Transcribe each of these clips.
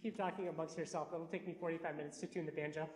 keep talking amongst yourself. It'll take me 45 minutes to tune the banjo.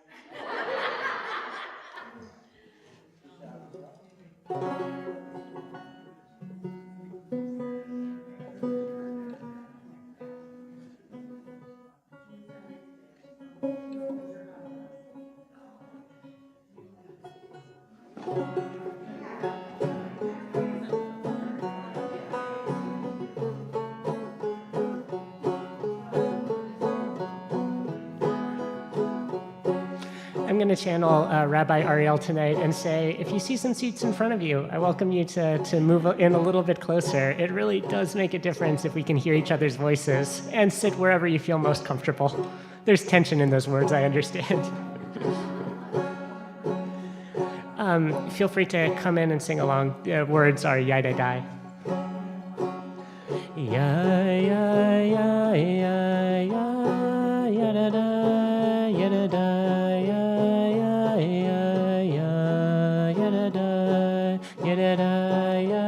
I'm going to channel Rabbi Ariel tonight and say, if you see some seats in front of you, I welcome you to move in a little bit closer. It really does make a difference if we can hear each other's voices, and sit wherever you feel most comfortable. There's tension in those words, I understand. Feel free to come in and sing along. The words are yada die. Ya ya ya ya ya yada da yada da ya ya ya ya yada da yada da ya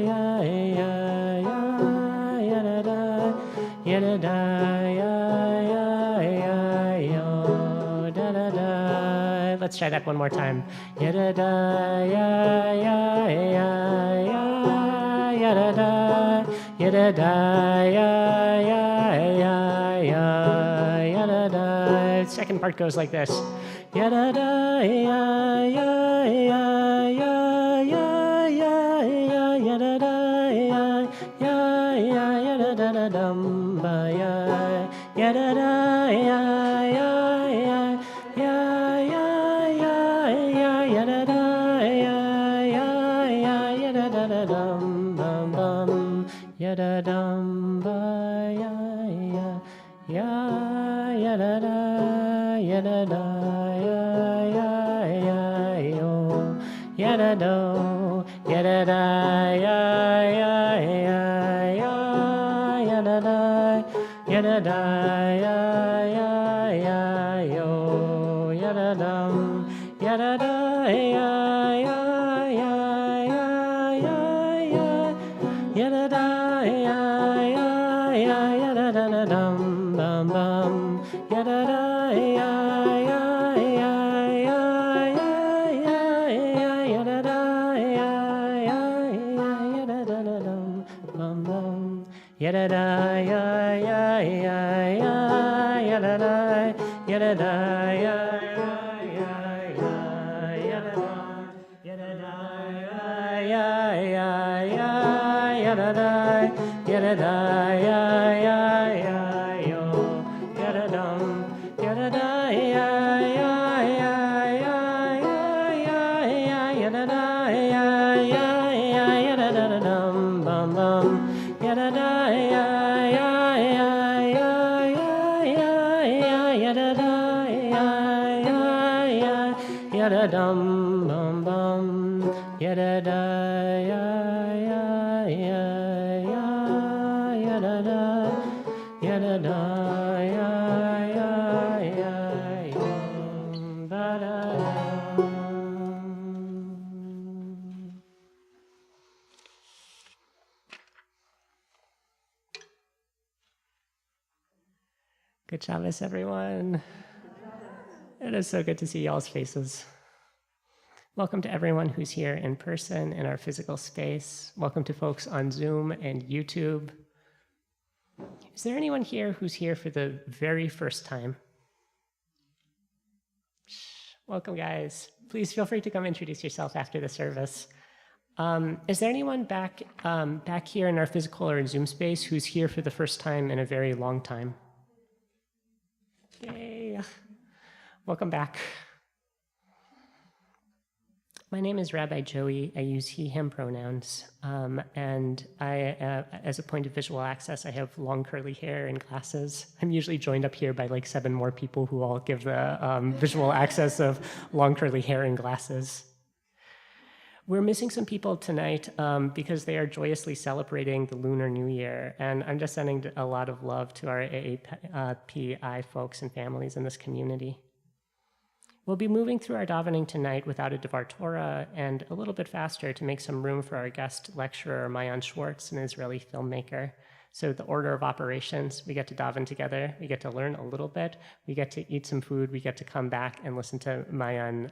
ya ya ya yada da yada da ya ya ya yo da da da. Let's try that one more time. Yada da ya ya ya ya yada da yada da ya ya ya ya yada da. Second part goes like this. Yada da ya ya ya ya ya ya ya yada da ya ya ya yada da da dum ba ya yada da ya ya ya ya ya ya yada da ya ya ya yada da da dum bum bum yada dum ba ya ya ya yada da yada da ya ya ya yo yada do yada da ya ya ya ya yada da yada da ya ya ya yo yada dum yada da ya ya ya ya ya ya yada da ya ya ya yada da da dum bum bum yada da ya ya ya ya ya ya yada da ya ya ya yada da da dum bum bum yada da ya ya ya ya yada da yada da ya ya ya yada da yada da ya ya ya yada da yada da ya ya ya yo yada dum yada da ya ya ya ya ya ya yada da ya ya ya yada da dum bum bum yada da ya ya ya ya ya ya yada da ya ya ya yada dum bum bum yada da ya ya ya ya yada da yada da ya ya ya yum ba da dum. Good Shabbos, everyone. It is so good to see y'all's faces. Welcome to everyone who's here in person in our physical space. Welcome to folks on Zoom and YouTube. Is there anyone here who's here for the very first time? Welcome, guys. Please feel free to come introduce yourself after the service. Is there anyone back here in our physical or Zoom space who's here for the first time in a very long time? Yay. Welcome back. My name is Rabbi Joey. I use he, him pronouns. And I, as a point of visual access, I have long curly hair and glasses. I'm usually joined up here by like 7 more people who all give the visual access of long curly hair and glasses. We're missing some people tonight because they are joyously celebrating the Lunar New Year. And I'm just sending a lot of love to our AAPI folks and families in this community. We'll be moving through our davening tonight without a Devar Torah and a little bit faster to make some room for our guest lecturer, Mayan Schwartz, an Israeli filmmaker. So the order of operations, we get to daven together, we get to learn a little bit, we get to eat some food, we get to come back and listen to Mayan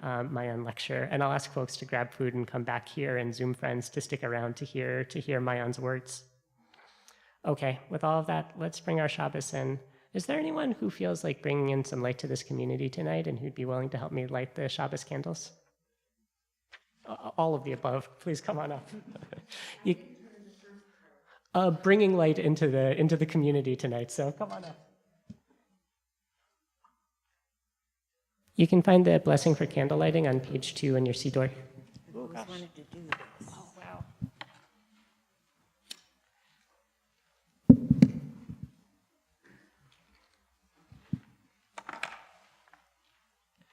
lecture. And I'll ask folks to grab food and come back here, and Zoom friends to stick around to hear Mayan's words. Okay, with all of that, let's bring our Shabbos in. Is there anyone who feels like bringing in some light to this community tonight and who'd be willing to help me light the Shabbos candles? All of the above, please come on up. Bringing light into the community tonight, so come on up. You can find the blessing for candle lighting on page 2 in your Siddur. I always wanted to do this. Oh, wow.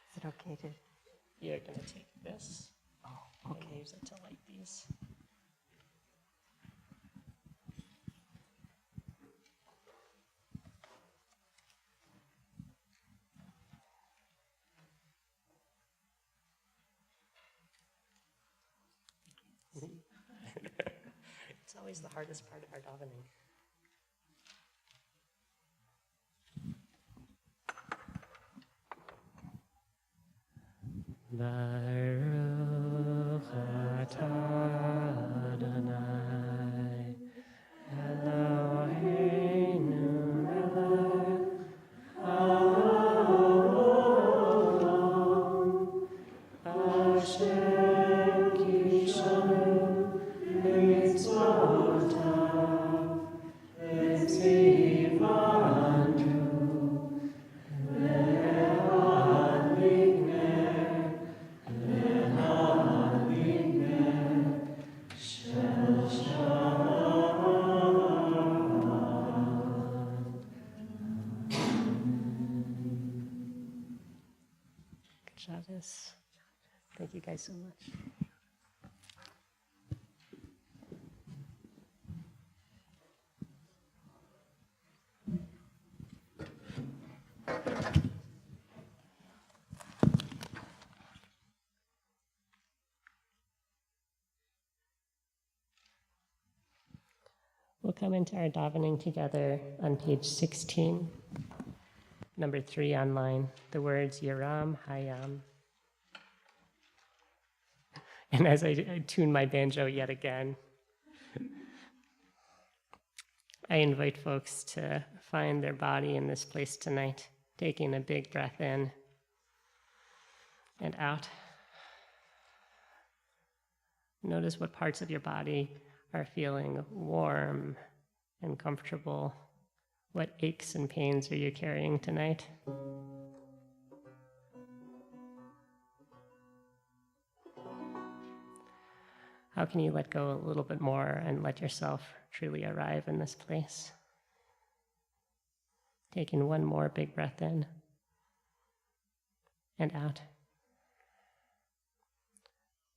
Is it okay to? You're going to take this. Oh, okay. And use it to light these. It's always the hardest part of our davening. Baruch atah Adonai Eloheinu melech haolam asher kishanu b'mitzvotav v'tzivanu Shabbos. Thank you guys so much. We'll come into our davening together on page 16. Number 3 online, the words Yeram Hayam. And as I tune my banjo yet again, I invite folks to find their body in this place tonight, taking a big breath in and out. Notice what parts of your body are feeling warm and comfortable. What aches and pains are you carrying tonight? How can you let go a little bit more and let yourself truly arrive in this place? Taking one more big breath in and out.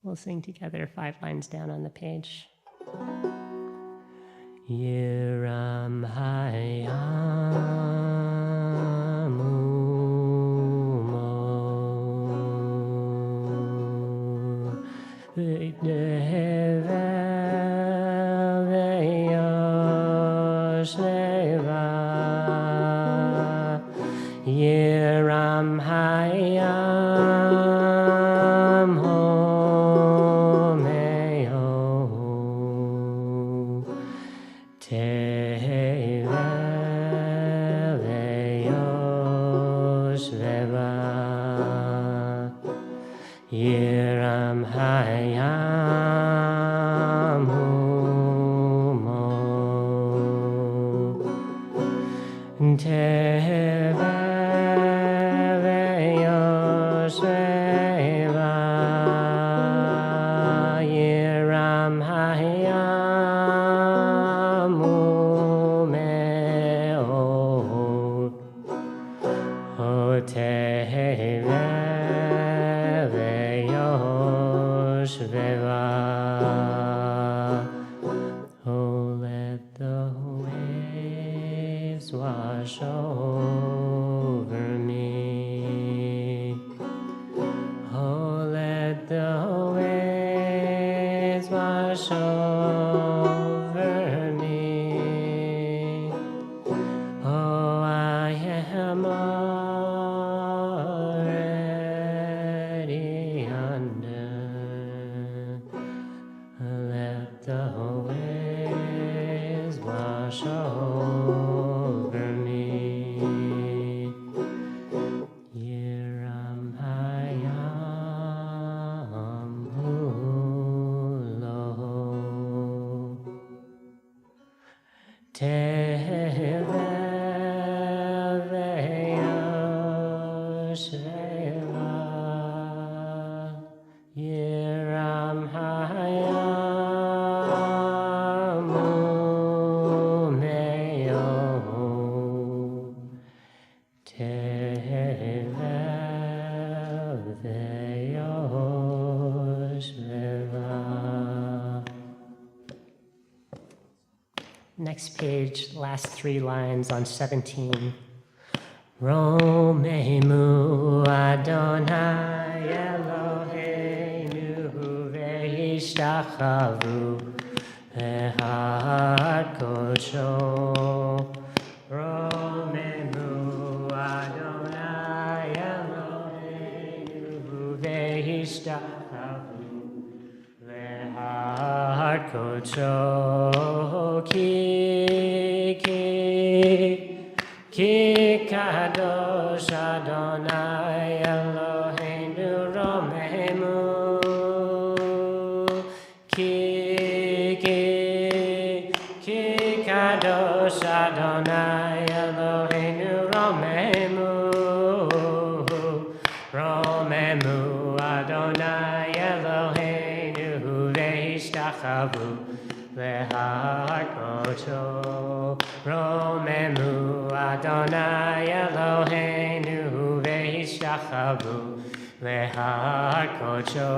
We'll sing together 5 lines down on the page. Yiram Hayamu Mo V'Devel Ve'Yosheva Yiram Hayam Homeho Tevel Ve'Yosheva Yiram Hayam Humo Tevel Ve'Yosheva Yiram Hayam Humeo Tevel Ve'Yosheva. Oh, let the waves wash over me. Oh, let the waves wash over me. next page, last 3 lines on 17. Romemu Adonai Eloheinu ve'ishtachavu Ehad Kodsho. Romemu Adonai Eloheinu ve'ishtachavu Ehad Kodsho. Ki kadosh Adonai Eloheinu romemu. Ki kadosh Adonai Eloheinu romemu. Romemu Adonai Eloheinu ve'ishtachavu Lehar Kodsho. Romemu Adonai Eloheinu ve'ishtachavu Lehar Kodsho.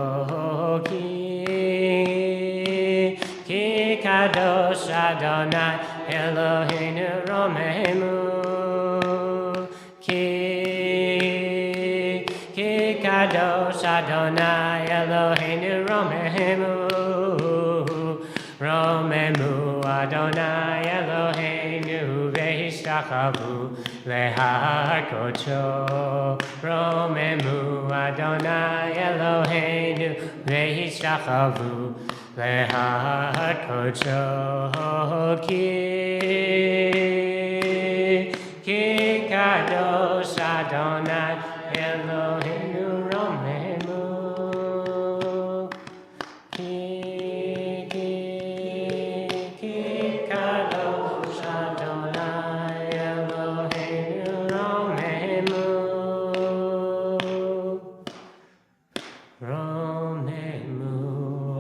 Ki kadosh Adonai Eloheinu romemu. Ki kadosh Adonai Eloheinu romemu. Romemu Adonai Eloheinu ve'ishtachavu Lehar Kodsho. Romemu Adonai Eloheinu ve'ishtachavu Lehar Kodsho. Ki kadosh Adonai Eloheinu romemu. Ki kadosh Adonai Eloheinu romemu. Romemu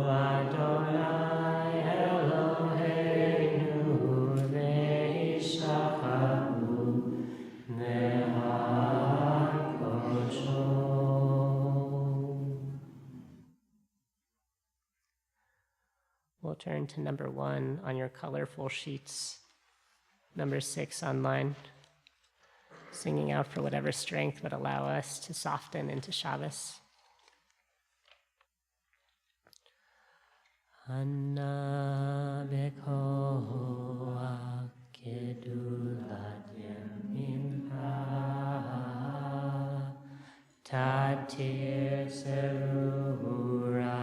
Adonai Eloheinu ve'ishtachavu Lehar Kodsho. We'll turn to number 1 on your colorful sheets, number 6 online, singing out for whatever strength would allow us to soften into Shabbos. Anna bekoach gedulat yemincha tatir tzerura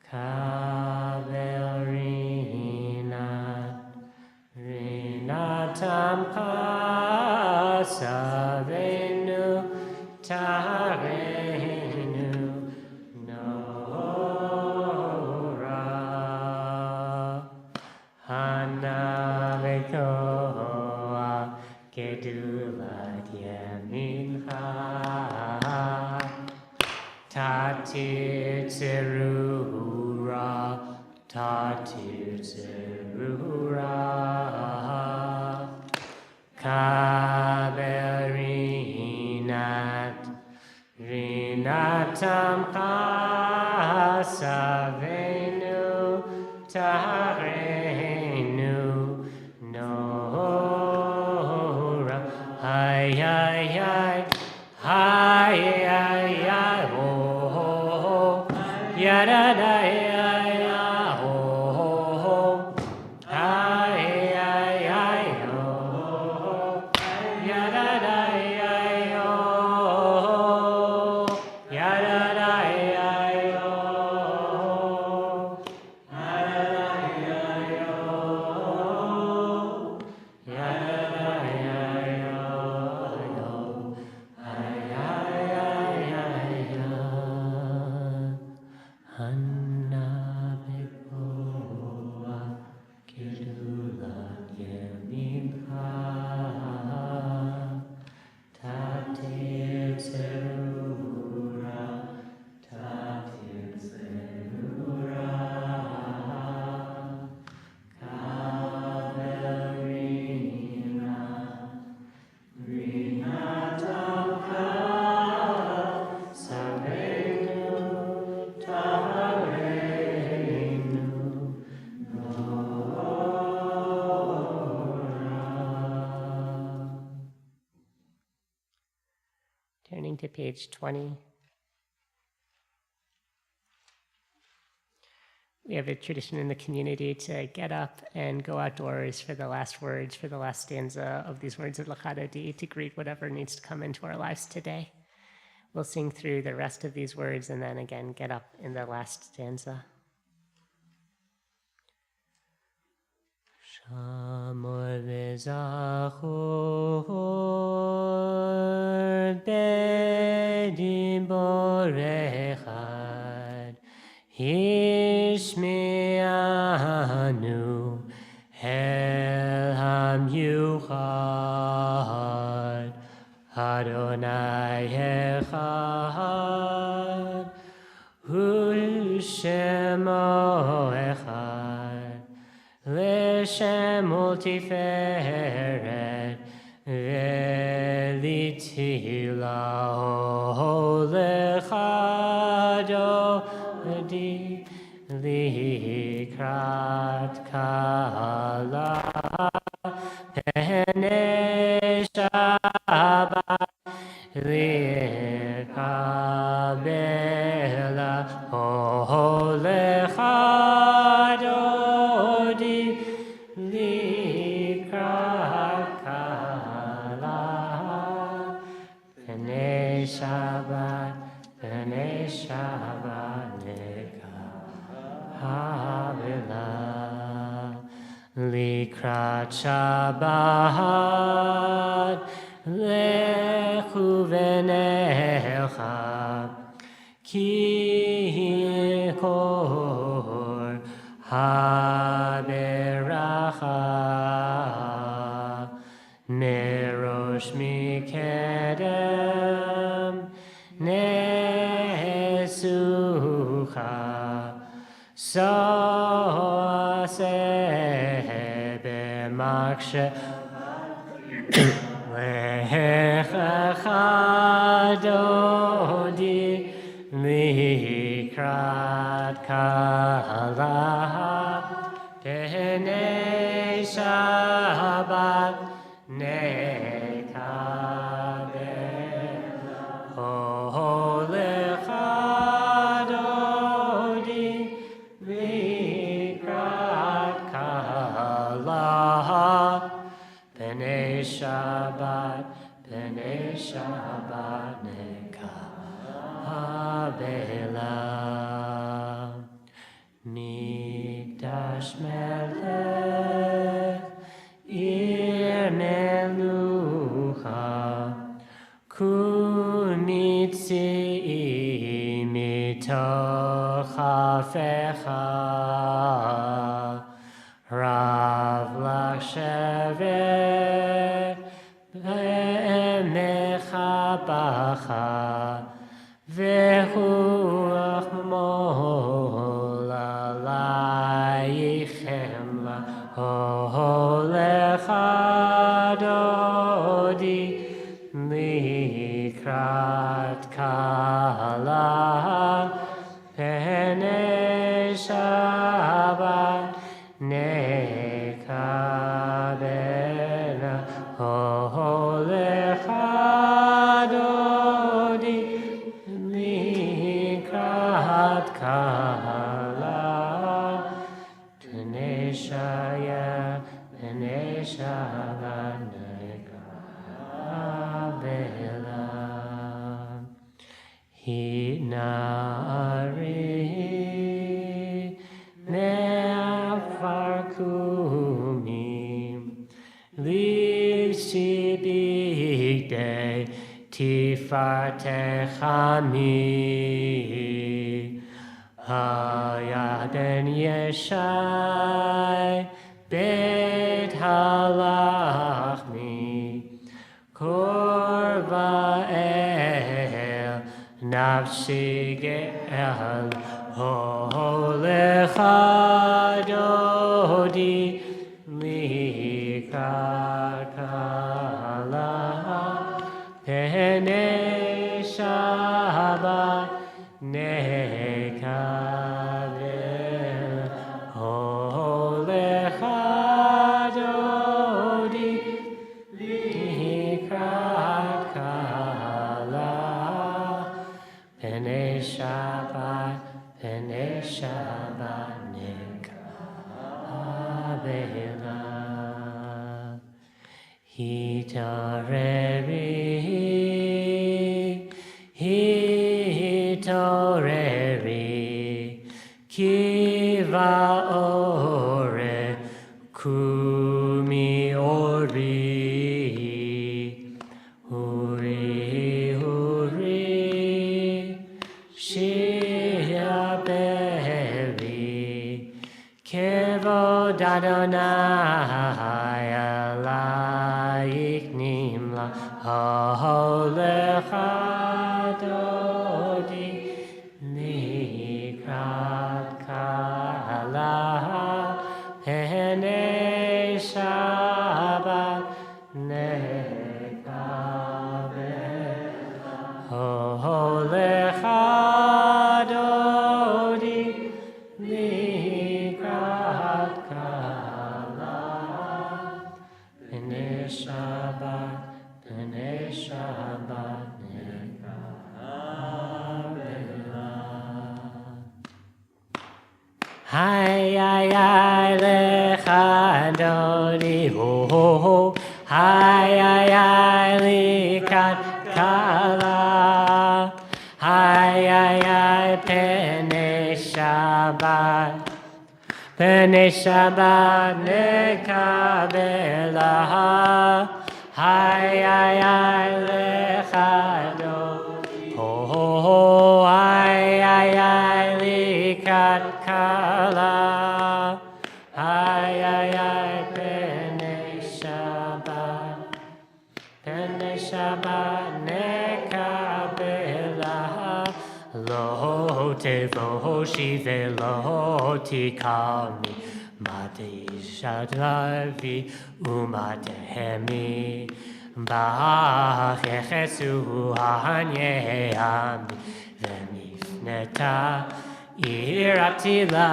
kabel rinatam kasavenu Tarenu Nora Hanavekoa Gedulat Yemincha Tatir Tzerura Kaberinat Rinatam Kasavenu Tarenu Nora Hay hay hay hay hay hay ho ho ho yada da hay ho ho ho hay hay hay ho ho yada da hay ho yada da hay ho yada da hay ho to page 20. We have a tradition in the community to get up and go outdoors for the last words, for the last stanza of these words of L'Chadodi, to greet whatever needs to come into our lives today. We'll sing through the rest of these words and then again get up in the last stanza. Shamor v'zachor bedim borechad Hishmi'anu el ham-yuchad Adonai echad Hu Shemo echad L'shem multiferet V'litila lechadodi Likrat kala Penei Shabbat Likabela lechadodi Likrat kala Penei Shabbat Havila Likrat Shabbat Lechu v'necha Ki kor haberacha Merosh mikedem Nesucha So aseh b'makshe Lechadodi Likrat kala Penei Shabbat Nekabel Lechadodi Likrat kala Penei Shabbat Nekabela Mikdash Melech Ir Melucha Kumitzi mitoch hafecha Rav lach shevet Mechabacha Vehuach mol alaychem Lechadodi Likrat kala Penei Shabbat Nekabela Lechadodi Likrat kala Penei Shabbat Nekabela Hinari Me'afarkumim Lishibigdei Tifartechami Hayaden Yeshai Bet Halachmi Korva El Nafshi Ge'el Lechadodi Likrat kala Penei Shabbat Nekabel Lechadodi Likrat kala Hitoreri, Kiva ore, Kumi ori, Huri, Huri, Shia bevi, Kevo dadonai, Alaik nimla, Holechadodi, Nikrat kala, Hene Shabbat, Nekabe, Holechadodi, Nikrat kala, Hene Shabbat, Hene Shabbat, Hi, hi, hi, lechadodi, ho, ho, ho. Hi, hi, hi, likat kala. Hi, hi, hi, pene Shabbat. Pene Shabbat nekabela. Hi, hi, hi, lechadodi, ho, ho, ho. Hi, hi, hi, likat kala. Hi, hi, hi, pene Shabbat. Pene Shabbat nekabela. Lo tevo shive lo tikami. Mate shadlavi umatehemi. Bachechesu hanyeami. Venifneta iraptila.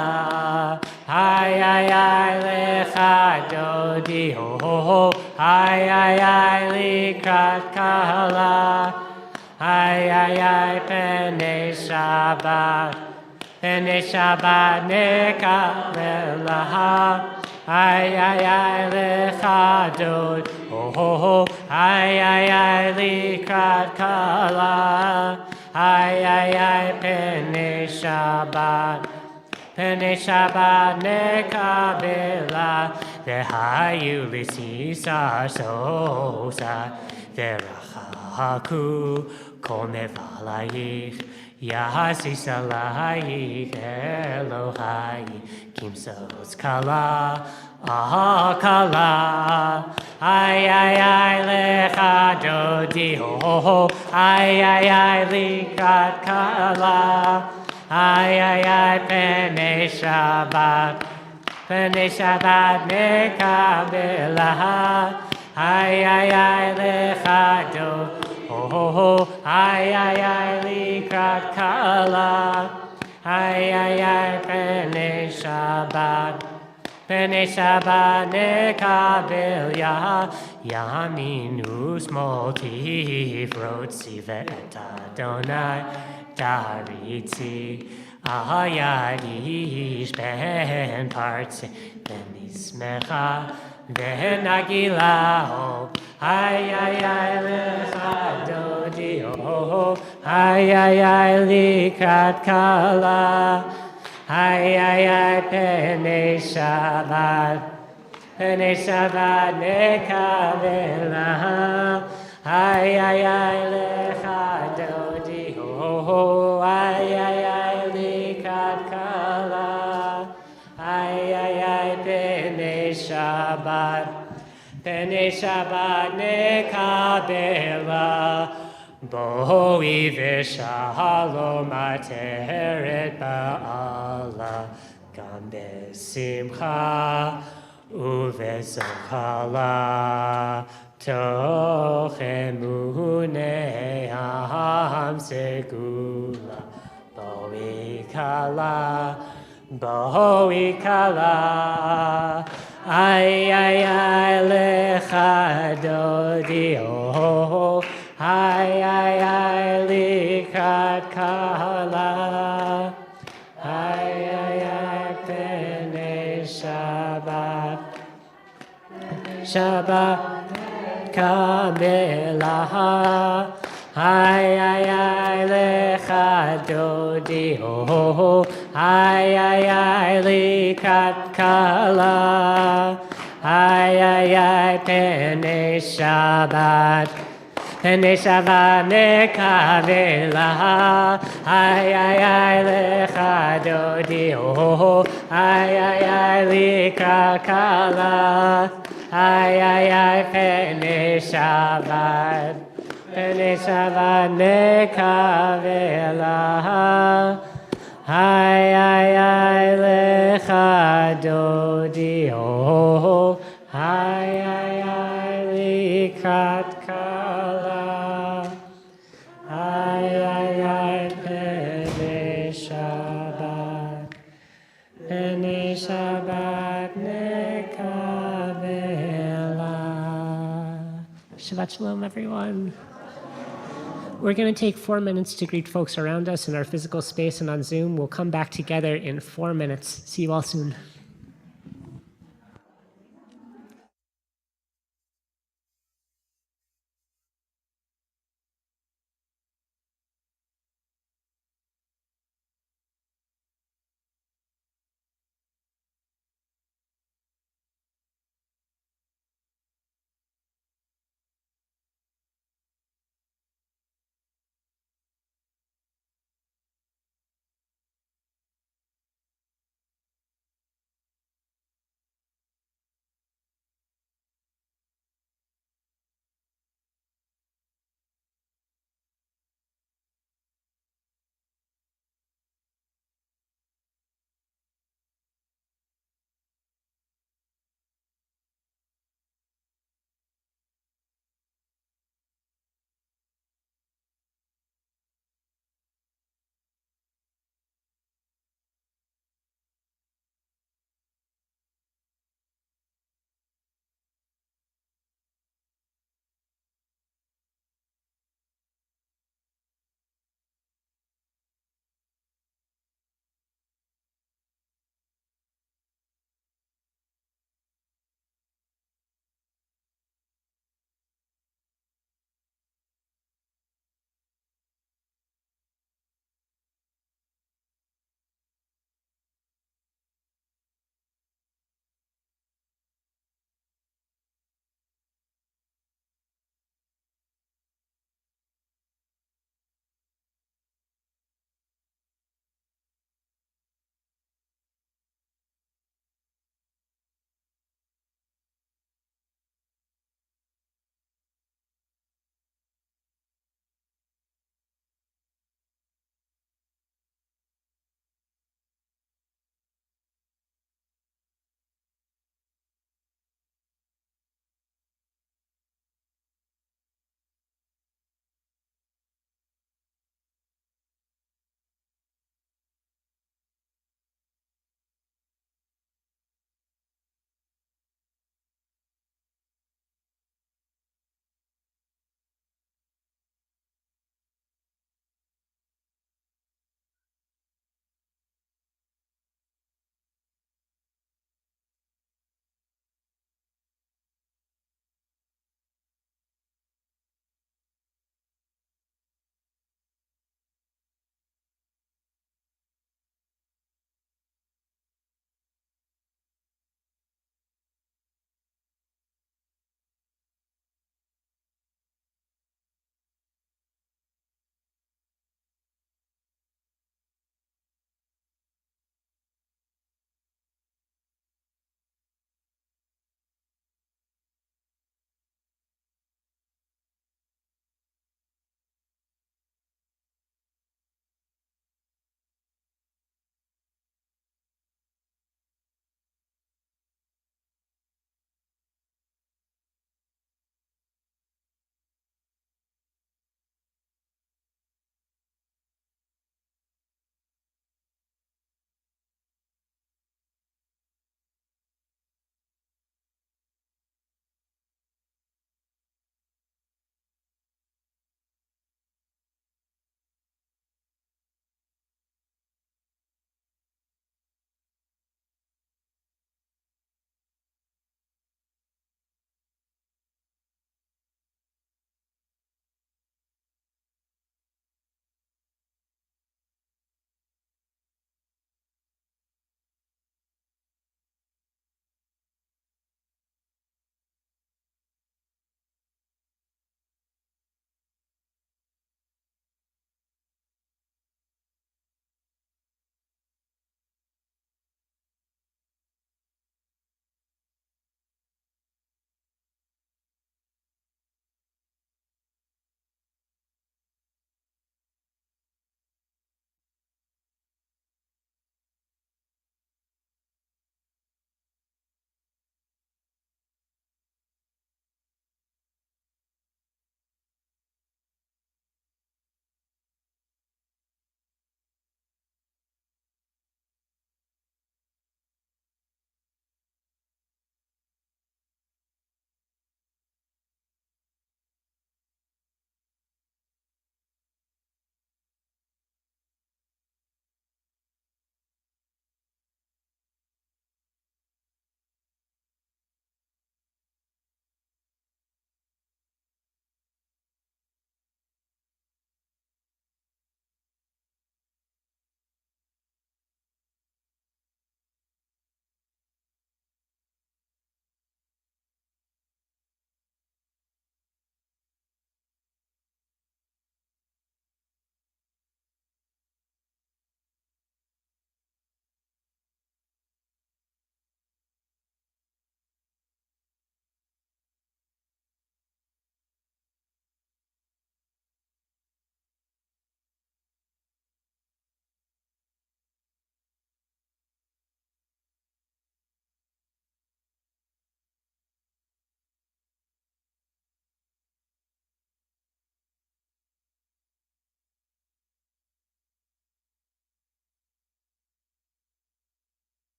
Hi, hi, hi, lechadodi, ho, ho, ho. Hi, hi, hi, likrat kala. Hi, hi, hi, pene Shabbat. Pene Shabbat nekabela. Hi, hi, hi, lechadod, ho, ho, ho. Hi, hi, hi, likrat kala. Hi, hi, hi, pene Shabbat. Pene Shabbat nekabela. Vehayu lisisa sosa. Verachaku komevalayich. Yahasis alayich Elohai. Kimsos kala. Kala. Ay, ay, ay, lechadodi, ho, ho, ho. Ay, ay, ay, likrat kala. Ay, ay, ay, pene Shabbat. Pene Shabbat nekabela. Ay, ay, ay, lechadod, ho, ho, ho. Ay, ay, ay, likrat kala. Ay, ay, ay, pene Shabbat. Pene Shabbat nekabel yaminus motiv rotzi ve'et Adonai daritzi ayadish ben partzi ben ismecha ben agilao ay ay ay lechadodi oh ay ay ay likrat kala. Ay, ay, ay, pene Shabbat nekabela. Ay, ay, ay, lechadodi, ho, ho. Ay, ay, ay, likrat kala. Ay, ay, ay, pene Shabbat nekabela. Boi v'shalom ateret ba'ala gam besimcha uvezohala toch emunei ham segula boi kala ay ay ay lechadodi oh ay ay ay likrat kala ay ay ay pene Shabbat Kabbalat. Ay, ay, ay, lecha dodi, oh, ay, ay, ay, likat kala. Ay, ay, ay, pene Shabbat. Pene Shabbat nekavela. Ay, ay, ay, lecha dodi, oh, ay, ay, ay, likat kala. Ay, ay, ay, pene Shabbat. Pene Shabbat nekavela. Ay, ay, ay, lecha dodi, oh, ay, ay, ay, likat kala. Ay, ay, ay, pene Shabbat. Pene Shabbat nekavela. Shabbat Shalom, everyone. We're going to take 4 minutes to greet folks around us in our physical space and on Zoom. We'll come back together in 4 minutes. See you all soon.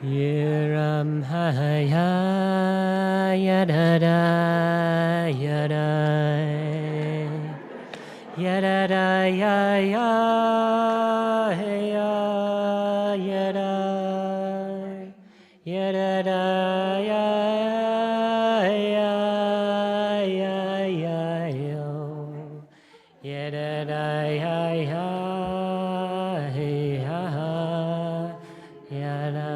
Yiram haya yadada yada yadada ya ya yada yadada ya yo yadada ya yada.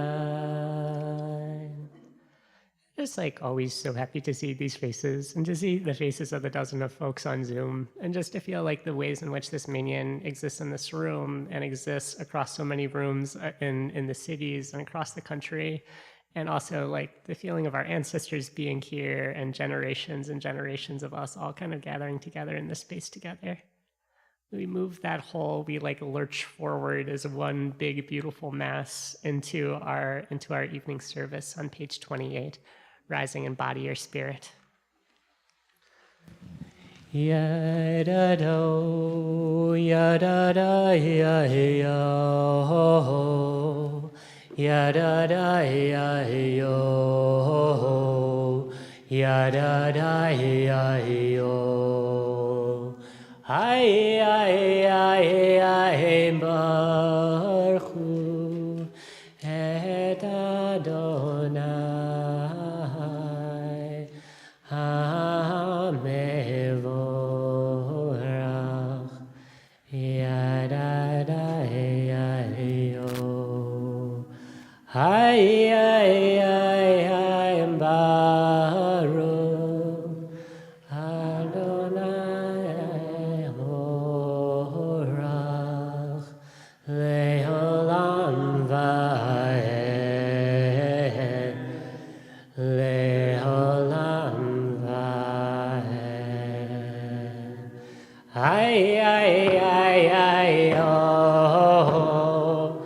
Just like always so happy to see these faces and to see the faces of the dozen of folks on Zoom and just to feel like the ways in which this minyan exists in this room and exists across so many rooms in the cities and across the country. And also like the feeling of our ancestors being here and generations of us all kind of gathering together in this space together. We move that whole, we like lurch forward as one big beautiful mass into our evening service on page 28. Rising in body or spirit. Ya-da-do, ya-da-da, ya-yo, ya-da-da, ya-yo, ya-da-da, ya-yo. Ay, ay, ay, ay, Baruch Hu et Adonai. Hamevorach yadadayo hay ay ay ay Baruch Adonai Horach leolam vaed leolam ay, ay, ay, ay, oh,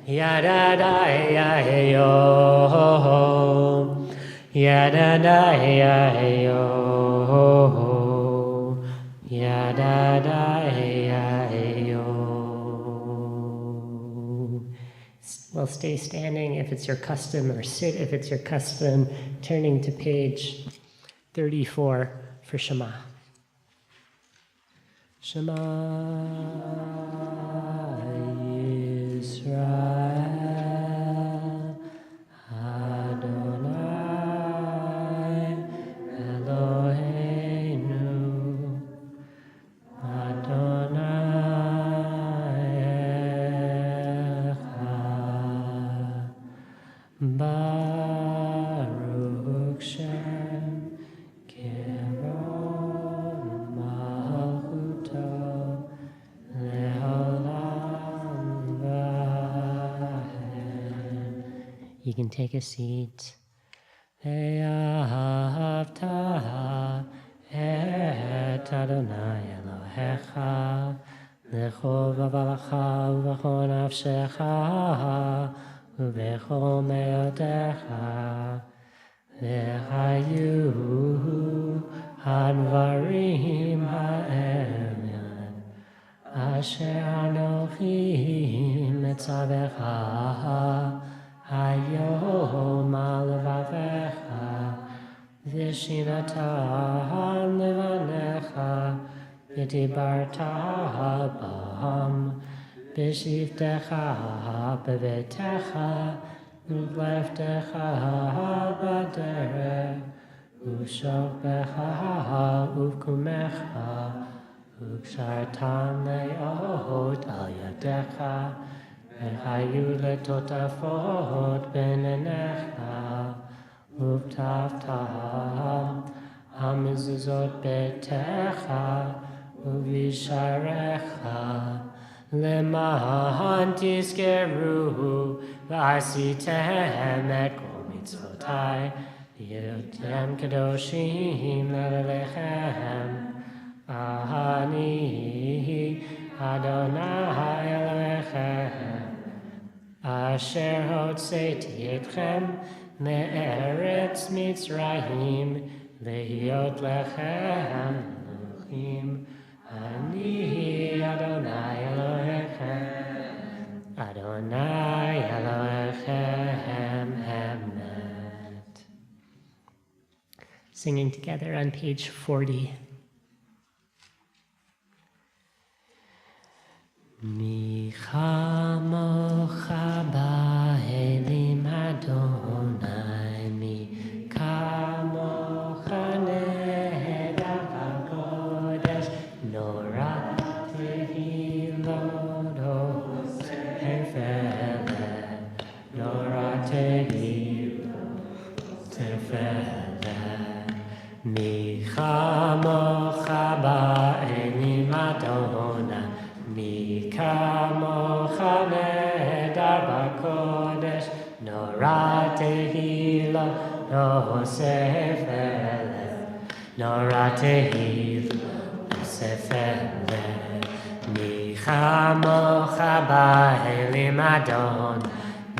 yada, da, yo, yada, da, yo, yada, da, yo. Well, stay standing if it's your custom, or sit if it's your custom, turning to page 34 for Shema. Shema Yisrael Adonai Eloheinu Adonai Echad Baruch Shem You can take a seat. Ve'ahavta et Adonai Elohecha l'chol vavalacha u'v'chol nafshecha u'v'chol me'otecha ve'hayu hadvarim ha'elyon asher anochi metzavecha Hayom al-vavecha v'shinatan levanecha v'dibarta b'ham b'shivtecha b'vetecha v'leftecha b'derech u'shokbecha u'vkumecha u'kshartan le'ot al yadecha Hayu letotafot benenecha uvtavtav hamizuzot betecha uvisharecha lema'an tizkeru v'asitem et kol mitzvotai v'yotem kadoshim lelechem Ani Adonai Elohechem Asher hotzeti etchem me'eretz Mitzrayim lehiot lechem Elohim Ani Adonai Elohechem Adonai Elohechem singing together on page 40. Mi chamocha ba'elim Adonai, mi kamocha nehedar b'kodesh, nora tehilot tefelet, nora tehilot tefelet, mi chamocha ba'elim Adonai, mi kamocha nehedar b'kodesh, nora tehillah yosef eleh, nora tehillah yosef eleh. Mi kamocha ba'elim Adon,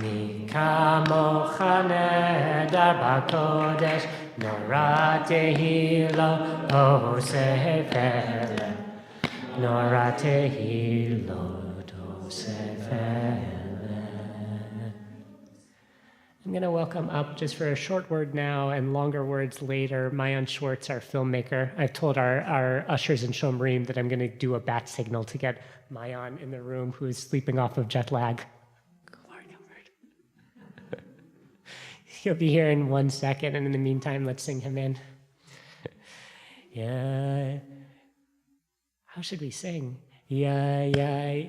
mi kamocha nehedar b'kodesh, nora tehillah yosef eleh, nora tehilot osefele. I'm going to welcome up, just for a short word now and longer words later, Mayan Schwartz, our filmmaker. I've told our ushers in Shomrim that I'm going to do a bat signal to get Mayan in the room, who is sleeping off of jet lag. Come on, Gilbert. He'll be here in 1 second, and in the meantime, let's sing him in. Yeah. How should we sing? Yeah, yeah.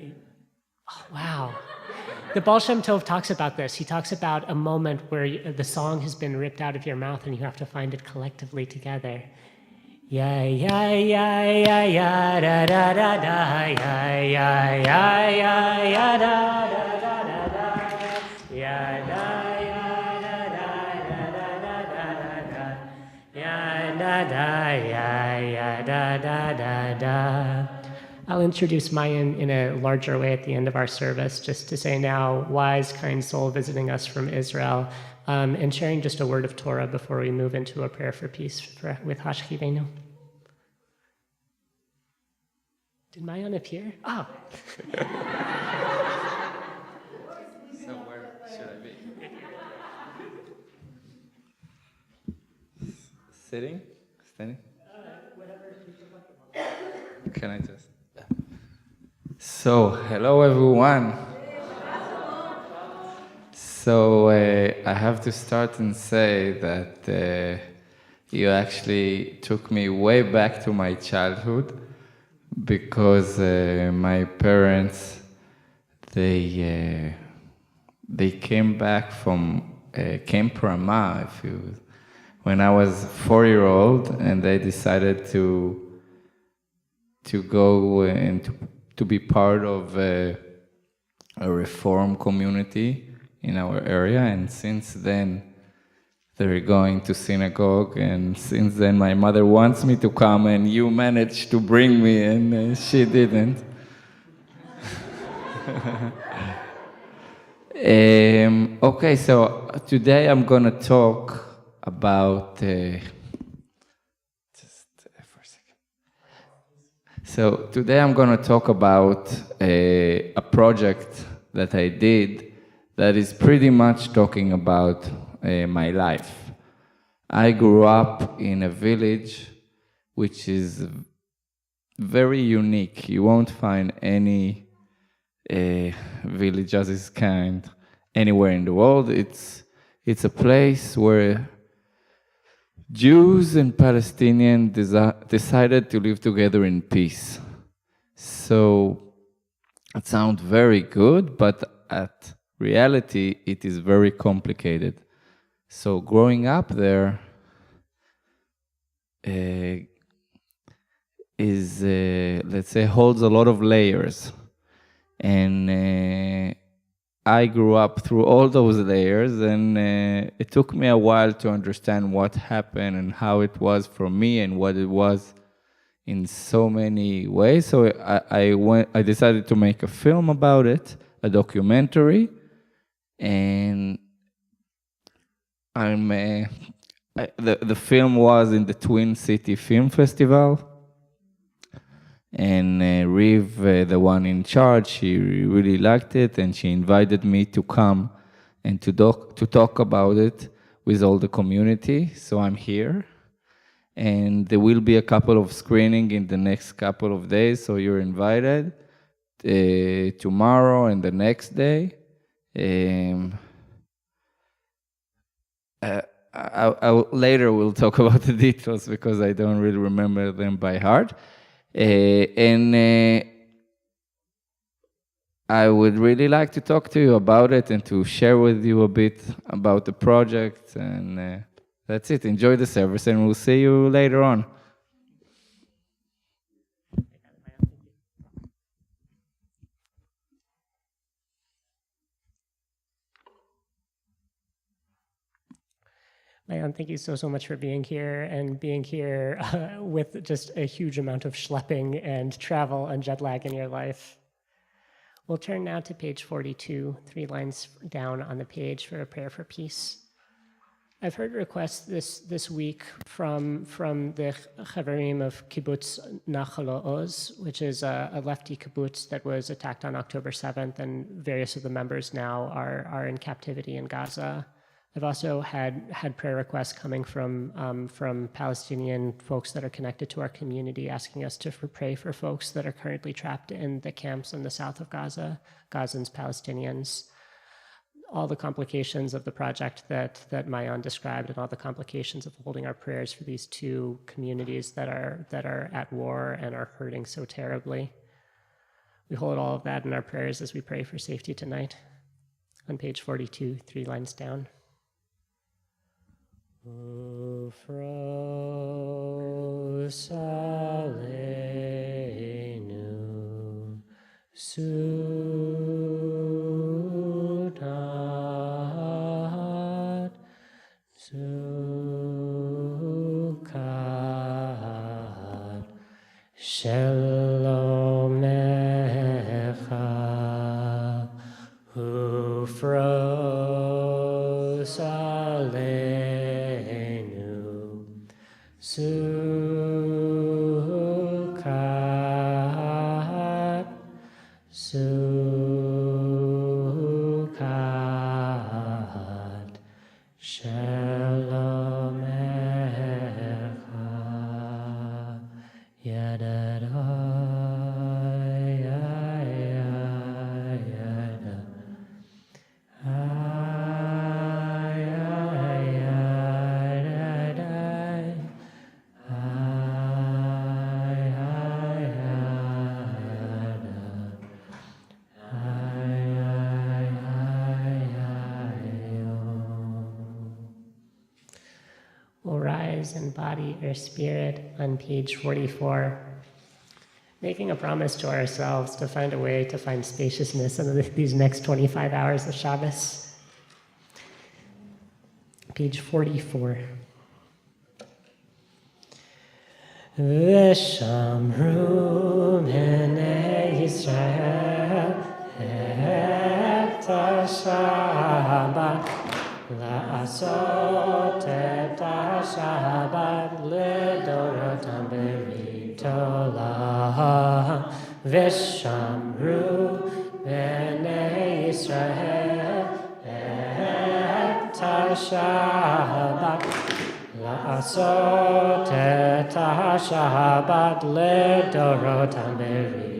Oh, wow. The Baal Shem Tov talks about this. He talks about a moment where the song has been ripped out of your mouth and you have to find it collectively together. Yeah, yeah, yeah, yeah, yeah, da, da, da, da, yeah, yeah, yeah, yeah, yeah, da, da, da, da, da, yeah, da, yeah, da, da, da, da, da, da, da, yeah, da, da, yeah, yeah, da, da, da, da. I'll introduce Mayan in a larger way at the end of our service, just to say now, wise, kind soul visiting us from Israel, and sharing just a word of Torah before we move into a prayer for peace with Hashchivenu. Did Mayan appear? Oh. So where should I be? Sitting? Standing? Can I just? So, hello everyone. So, I have to start and say that you actually took me way back to my childhood, because my parents, they came back from Camp Ramah, when I was 4-year-old, and they decided to go and to be part of a reform community in our area, and since then they're going to synagogue, and since then my mother wants me to come, and you managed to bring me, and she didn't. Okay, so today I'm gonna talk about So today I'm going to talk about a project that I did that is pretty much talking about my life. I grew up in a village which is very unique. You won't find any village of this kind anywhere in the world. It's a place where Jews and Palestinians decided to live together in peace. So it sounds very good, but at reality, it is very complicated. So growing up there is, let's say, holds a lot of layers. And I grew up through all those layers, and it took me a while to understand what happened and how it was for me and what it was in so many ways. So I decided to make a film about it, a documentary, and the film was in the Twin City Film Festival. And Riv, the one in charge, she really liked it, and she invited me to come and to talk about it with all the community. So I'm here. and there will be a couple of screening in the next couple of days, so you're invited tomorrow and the next day. Later we'll talk about the details because I don't really remember them by heart. I would really like to talk to you about it and to share with you a bit about the project. And that's it. Enjoy the service, and we'll see you later on. Mayan, thank you so much for being here, and being here with just a huge amount of schlepping and travel and jet lag in your life. We'll turn now to page 42, 3 lines down on the page, for a prayer for peace. I've heard requests this week from the Chaverim of Kibbutz Nachal Oz, which is a lefty kibbutz that was attacked on October 7th, and various of the members now are in captivity in Gaza. I've also had prayer requests coming from Palestinian folks that are connected to our community, asking us to pray for folks that are currently trapped in the camps in the south of Gaza, Gazans, Palestinians. All the complications of the project that Mayan described, and all the complications of holding our prayers for these two communities that are at war and are hurting so terribly. We hold all of that in our prayers as we pray for safety tonight. On page 42, 3 lines down. Ufros aleinu sudat sukat shelomecha ufros aleinu sukat sukat shalom echa yadadai yada We'll rise in body or spirit on page 44, making a promise to ourselves to find a way to find spaciousness in these next 25 hours of Shabbos. Page 44. V'shamru b'nei Yisrael et ha-Shabbat la'asot et ha-Shabbat l'dorotam b'ritolah. V'shamru b'nei Yisrael et ha-Shabbat la'asot et ha-Shabbat l'dorotam b'ritolah.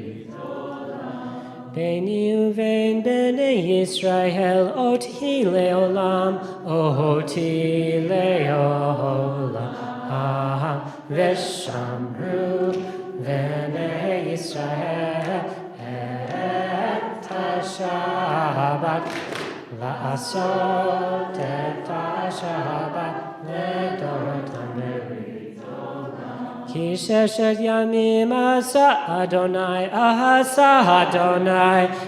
Beini uvein b'nei Yisrael oti le'olam, oti le'olam. V'shamru b'nei Yisrael et ha-Shabbat la'asot et ha-Shabbat l'dorotam b'ritolah. Ki sheshet yamim asa Adonai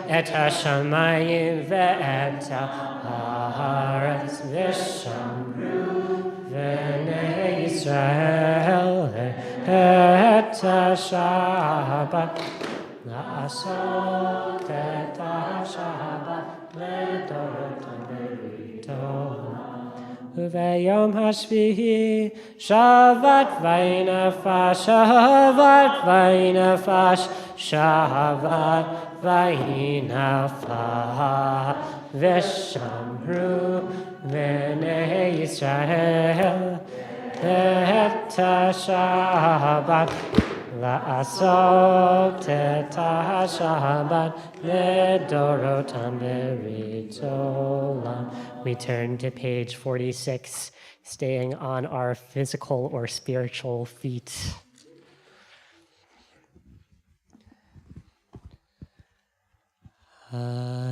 et hashamayim ve'et ha'aretz. V'shamru b'nei Yisrael et ha-Shabbat la'asot et ha-Shabbat l'dorotam b'ritolah. Uvayom hashvihi shavat vaynafash, shavat vaynafash, shavat vaynafash. V'shamru b'nei Yisrael et השבת, לעשות את השבת לדורותם ברית עולם. We turn to page 46, staying on our physical or spiritual feet.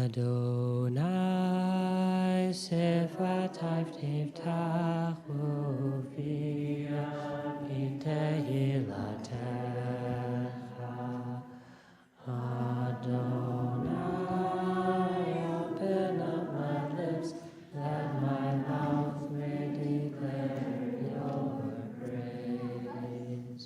Adonai sefatav tivtachu via b'tehilatecha. Adonai, open up my lips, let my mouth may declare your praise.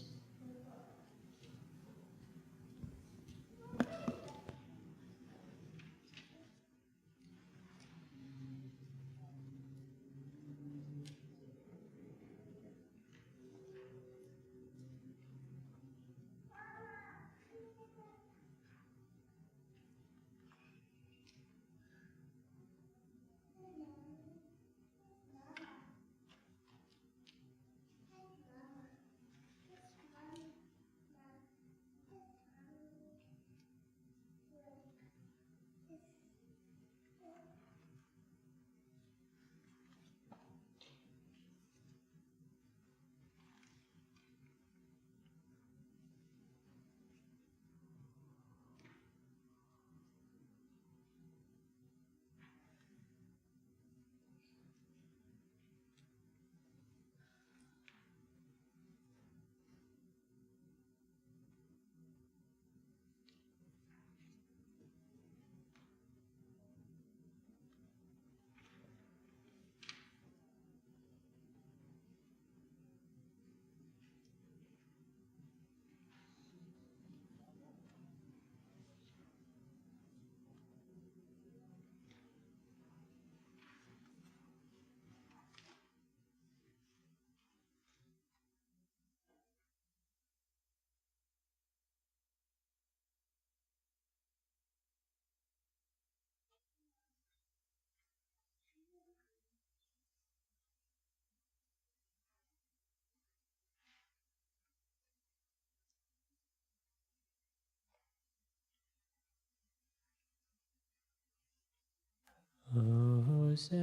Ose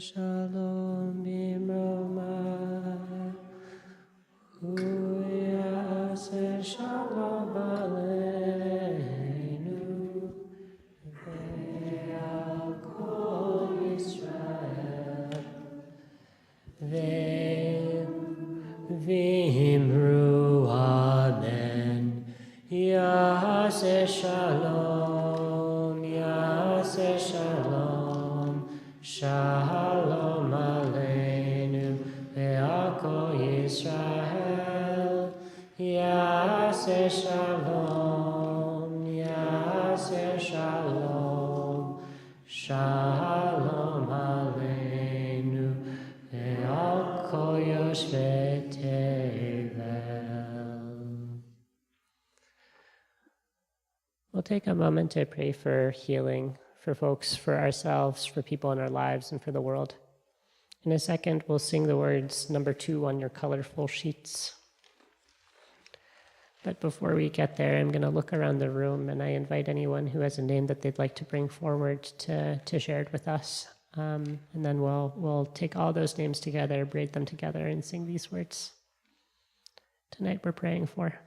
shalom bimromah, uyase shalom aleinu, ve'al kol Yisrael, v'imru amen. Yase shalom, yase shalom, shalom aleinu, ve'al kol Yisrael. Yase shalom, yase shalom, shalom aleinu, ve'al kol yoshvei tevel. We'll take a moment to pray for healing, for folks, for ourselves, for people in our lives, and for the world. In a second, we'll sing the words number 2 on your colorful sheets. But before we get there, I'm going to look around the room, and I invite anyone who has a name that they'd like to bring forward to share it with us. And then we'll take all those names together, braid them together, and sing these words. Tonight we're praying for.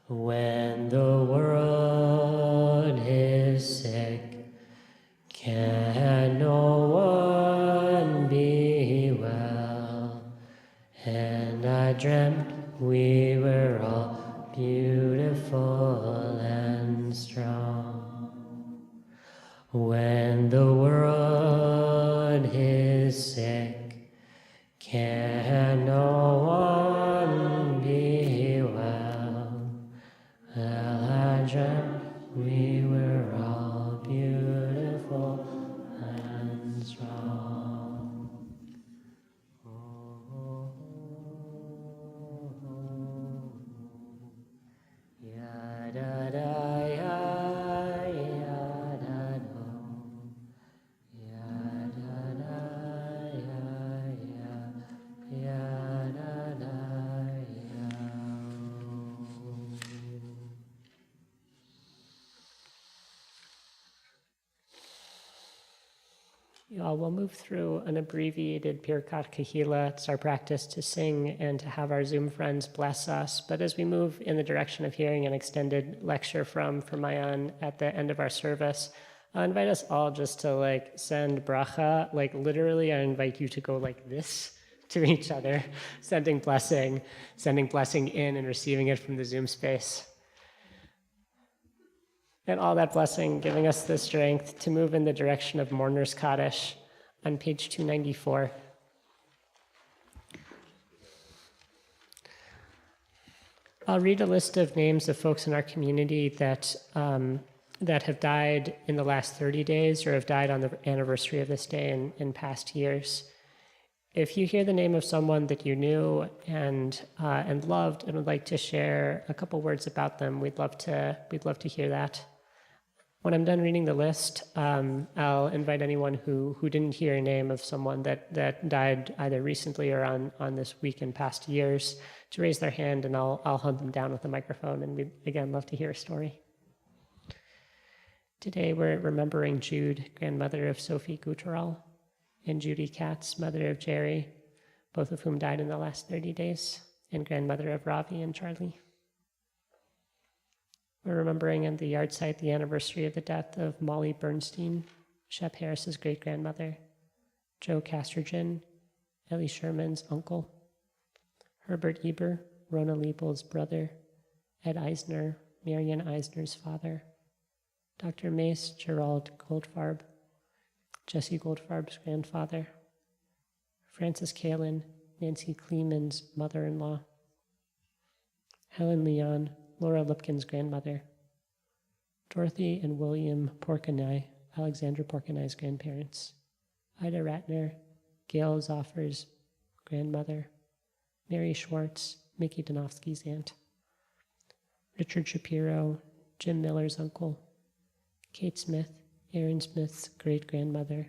When the world is sick, can no one be well? And I dreamt we were all beautiful and strong. When the world is sick, can no one be well? Well, I dreamt we were all beautiful and strong. Ya da da ya ya da do. Ya da da ya ya da da ya. We'll move through an abbreviated Birkat Kahila. It's our practice to sing and to have our Zoom friends bless us. But as we move in the direction of hearing an extended lecture from Mayan at the end of our service, I'll invite us all just to send bracha. Literally, I invite you to go like this to each other, sending blessing in and receiving it from the Zoom space. And all that blessing giving us the strength to move in the direction of Mourner's Kaddish on page 294. I'll read a list of names of folks in our community that have died in the last 30 days or have died on the anniversary of this day in past years. If you hear the name of someone that you knew and loved and would like to share a couple words about them, we'd love to hear that. When I'm done reading the list, I'll invite anyone who didn't hear a name of someone that died either recently or on this week in past years to raise their hand, and I'll hunt them down with a microphone, and we'd, again, love to hear a story. Today we're remembering Jude, grandmother of Sophie Guttural, and Judy Katz, mother of Jerry, both of whom died in the last 30 days, and grandmother of Ravi and Charlie. We're remembering at the yard site the anniversary of the death of Molly Bernstein, Shep Harris's great-grandmother, Joe Castergen, Ellie Sherman's uncle, Herbert Eber, Rona Liebel's brother, Ed Eisner, Marian Eisner's father, Dr. Mace Gerald Goldfarb, Jesse Goldfarb's grandfather, Frances Kalin, Nancy Kleeman's mother-in-law, Helen Leon, Laura Lipkin's grandmother, Dorothy and William Porkanay, Alexandra Porkanay's grandparents, Ida Ratner, Gail Zoffer's grandmother, Mary Schwartz, Mickey Donofsky's aunt, Richard Shapiro, Jim Miller's uncle, Kate Smith, Aaron Smith's great-grandmother,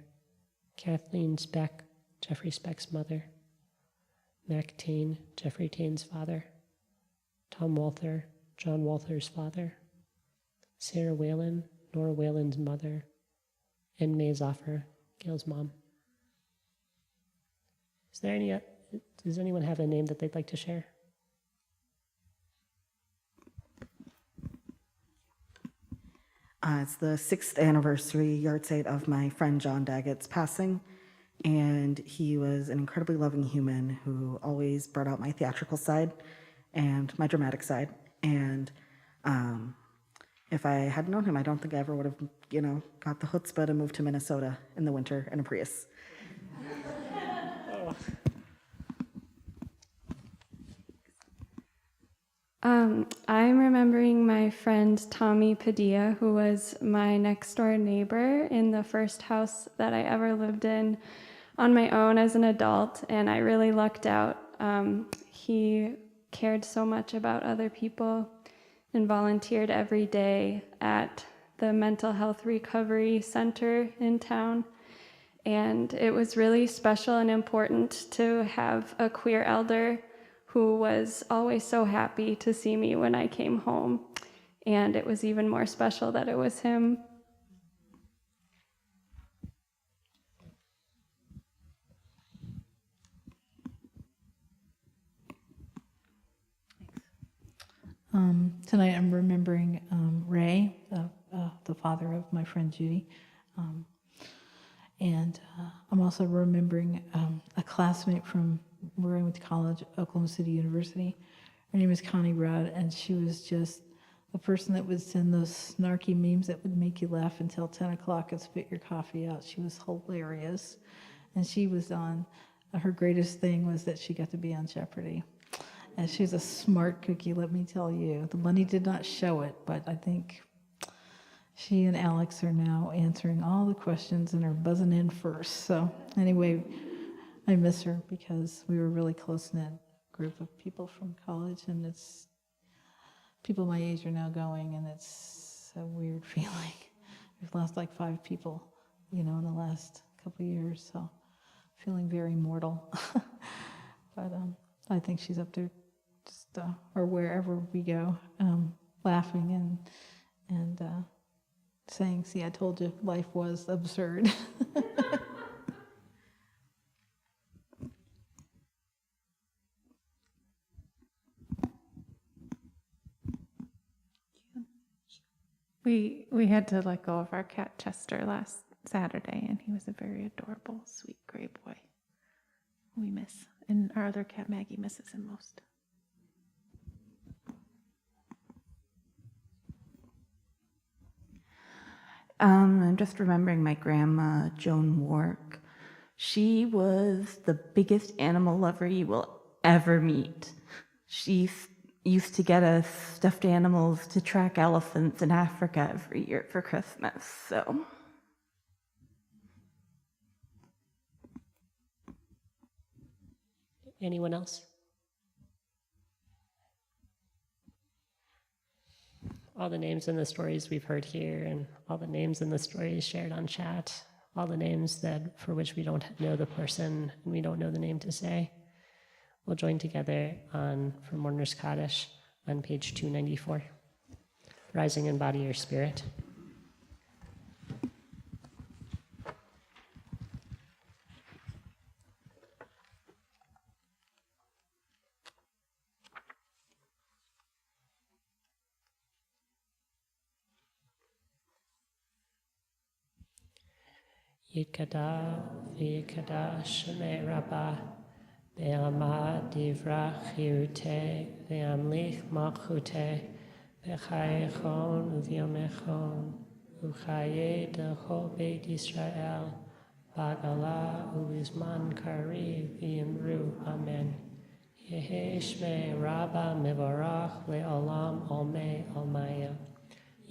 Kathleen Speck, Jeffrey Speck's mother, Mac Tain, Jeffrey Tain's father, Tom Walther, John Walther's father, Sarah Whalen, Nora Whalen's mother, and May Zoffer, Gail's mom. Does anyone have a name that they'd like to share? It's the 6th anniversary yard site of my friend John Daggett's passing, and he was an incredibly loving human who always brought out my theatrical side and my dramatic side. And if I had known him, I don't think I ever would have, got the chutzpah to move to Minnesota in the winter in a Prius. I'm remembering my friend Tommy Padilla, who was my next door neighbor in the first house that I ever lived in on my own as an adult, and I really lucked out. He cared so much about other people and volunteered every day at the mental health recovery center in town. And it was really special and important to have a queer elder who was always so happy to see me when I came home. And it was even more special that it was him. Tonight I'm remembering Ray, the father of my friend Judy. And I'm also remembering a classmate from where I went to college, Oklahoma City University. Her name is Connie Rudd, and she was just the person that would send those snarky memes that would make you laugh until 10 o'clock and spit your coffee out. She was hilarious. And she was on, her greatest thing was that she got to be on Jeopardy. And she's a smart cookie, let me tell you. The money did not show it, but I think she and Alex are now answering all the questions and are buzzing in first. So anyway, I miss her because we were a really close-knit group of people from college, and it's people my age are now going, and it's a weird feeling. We've lost like 5 people, in the last couple of years, so feeling very mortal. But I think she's up there, just or wherever we go, laughing and saying, "See, I told you, life was absurd." We had to let go of our cat Chester last Saturday, and he was a very adorable, sweet gray boy. We miss, and our other cat Maggie misses him most. I'm just remembering my grandma, Joan Wark. She was the biggest animal lover you will ever meet. She used to get us stuffed animals to track elephants in Africa every year for Christmas, so. Anyone else? All the names and the stories we've heard here, and all the names and the stories shared on chat, all the names that for which we don't know the person and we don't know the name to say. We'll join together for Mourner's Kaddish on page 294. Rising in body or spirit. Yikada v'yikada shemei rabbah be'amad divrach chirute ve'amlich malchute be'chayechon u'vyomechon u'chaye d'chol beit Yisrael b'agala u'bizman kari v'yimru amen. Yehe shmei rabbah mevorach le'olam olmei olmaya.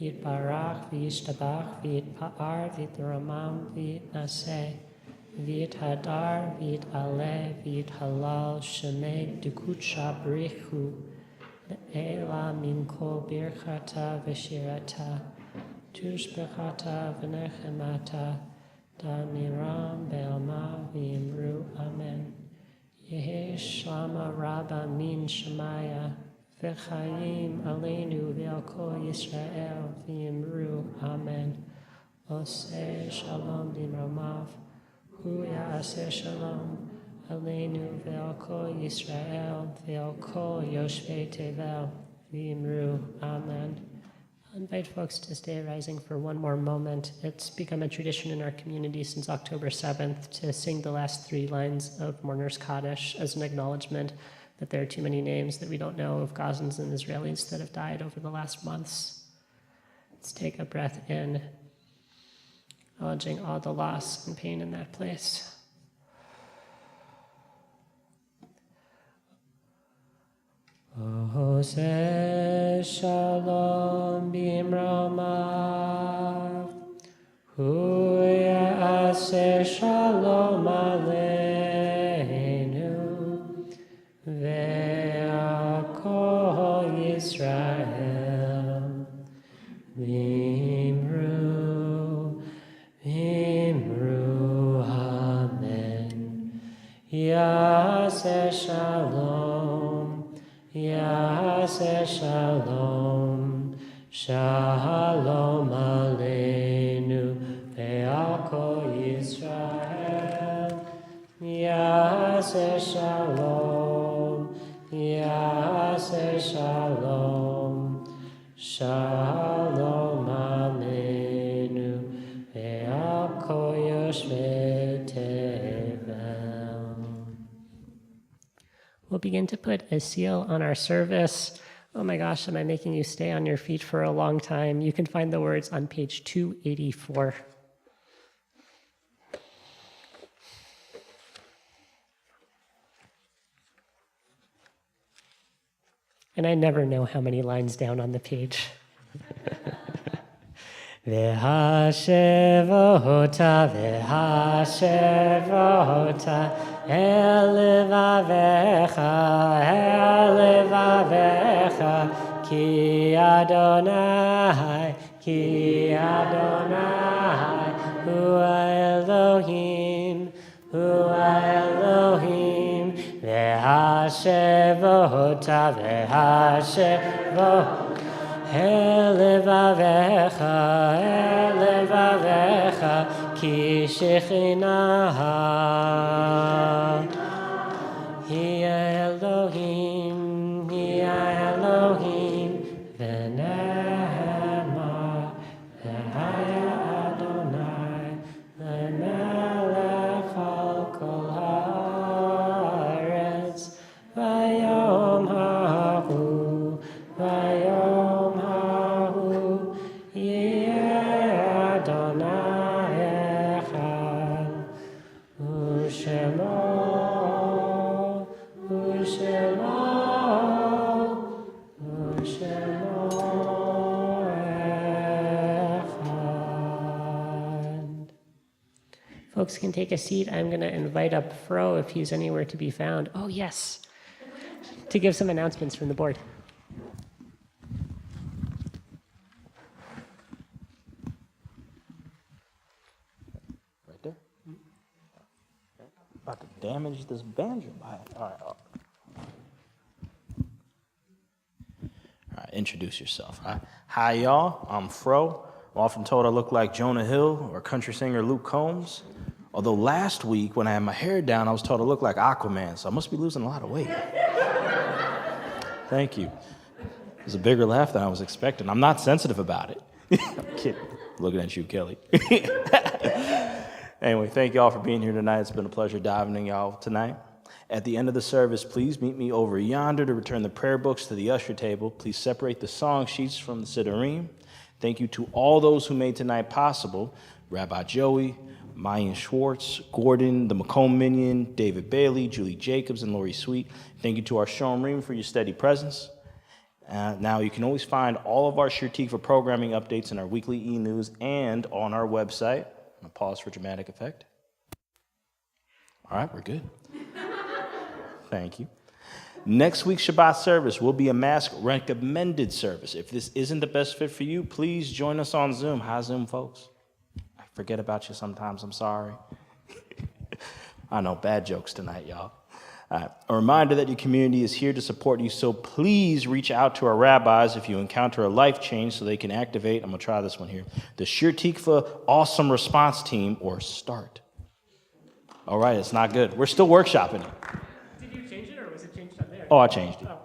Yitbarach v'yishtabach v'yitpa'ar v'yitramam v'yitnaseh v'yithadar v'yit'aleh v'yithalal shemei dekucha brichu le'ela min kol birchata v'shirata tushbechata v'nechemata damiram be'alma v'yimru amen. Yehe shlama rabba min shemaya V'chaim aleinu ve'al kol Yisrael v'yimru amen. Oseh shalom b'imromav hu ya'aseh shalom aleinu ve'al kol Yisrael ve'al kol yoshvei tevel v'yimru amen. I'll invite folks to stay rising for one more moment. It's become a tradition in our community since October 7th to sing the last 3 lines of Mourner's Kaddish as an acknowledgement that there are too many names that we don't know of Gazans and Israelis that have died over the last months. Let's take a breath in, acknowledging all the loss and pain in that place. Ose shalom bimramav, hu ya'aseh shalom aleinu, ve'akol Yisrael, vimru, vimru, amen. Ya'aseh shalom, Ya'aseh shalom, shalom aleinu, ve'al kol Yisrael. Ya'aseh shalom, Ya'aseh shalom, shalom aleinu, ve'al kol yoshvei tevel. We'll begin to put a seal on our service. Oh my gosh, am I making you stay on your feet for a long time? You can find the words on page 284. And I never know how many lines down on the page. V'hashevota, v'hashevota, el levavecha, ki Adonai, hua Elohim, v'hashevota, elevavecha, ki shechinah, hi Elohim, v'nehemar, v'haya Adonai, lemelech al kol haaretz, vayom hahu, Folks can take a seat. I'm going to invite up Fro if he's anywhere to be found. Oh, yes, to give some announcements from the board. Right there. About to damage this banjo. All right, introduce yourself. Hi, y'all. I'm Fro. I'm often told I look like Jonah Hill or country singer Luke Combs. Although last week, when I had my hair down, I was told I look like Aquaman, so I must be losing a lot of weight. Thank you. It was a bigger laugh than I was expecting. I'm not sensitive about it. I'm kidding. Looking at you, Kelly. Anyway, thank y'all for being here tonight. It's been a pleasure diving in y'all tonight. At the end of the service, please meet me over yonder to return the prayer books to the usher table. Please separate the song sheets from the siddurim. Thank you to all those who made tonight possible. Rabbi Joey, Mayan Schwartz, Gordon, the McComb Minion, David Bailey, Julie Jacobs, and Lori Sweet. Thank you to our Shomrim for your steady presence. Now, you can always find all of our Shir Tikva programming updates in our weekly e-news and on our website. I'm going to pause for dramatic effect. All right, we're good. Thank you. Next week's Shabbat service will be a mask recommended service. If this isn't the best fit for you, please join us on Zoom. Hi, Zoom folks. I forget about you sometimes. I'm sorry. I know, bad jokes tonight, y'all. A reminder that your community is here to support you, so please reach out to our rabbis if you encounter a life change so they can activate, I'm going to try this one here, the Shir Tikva Awesome Response Team, or START. All right, it's not good. We're still workshopping it. Did you change it, or was it changed on there? Oh, I changed it. Oh.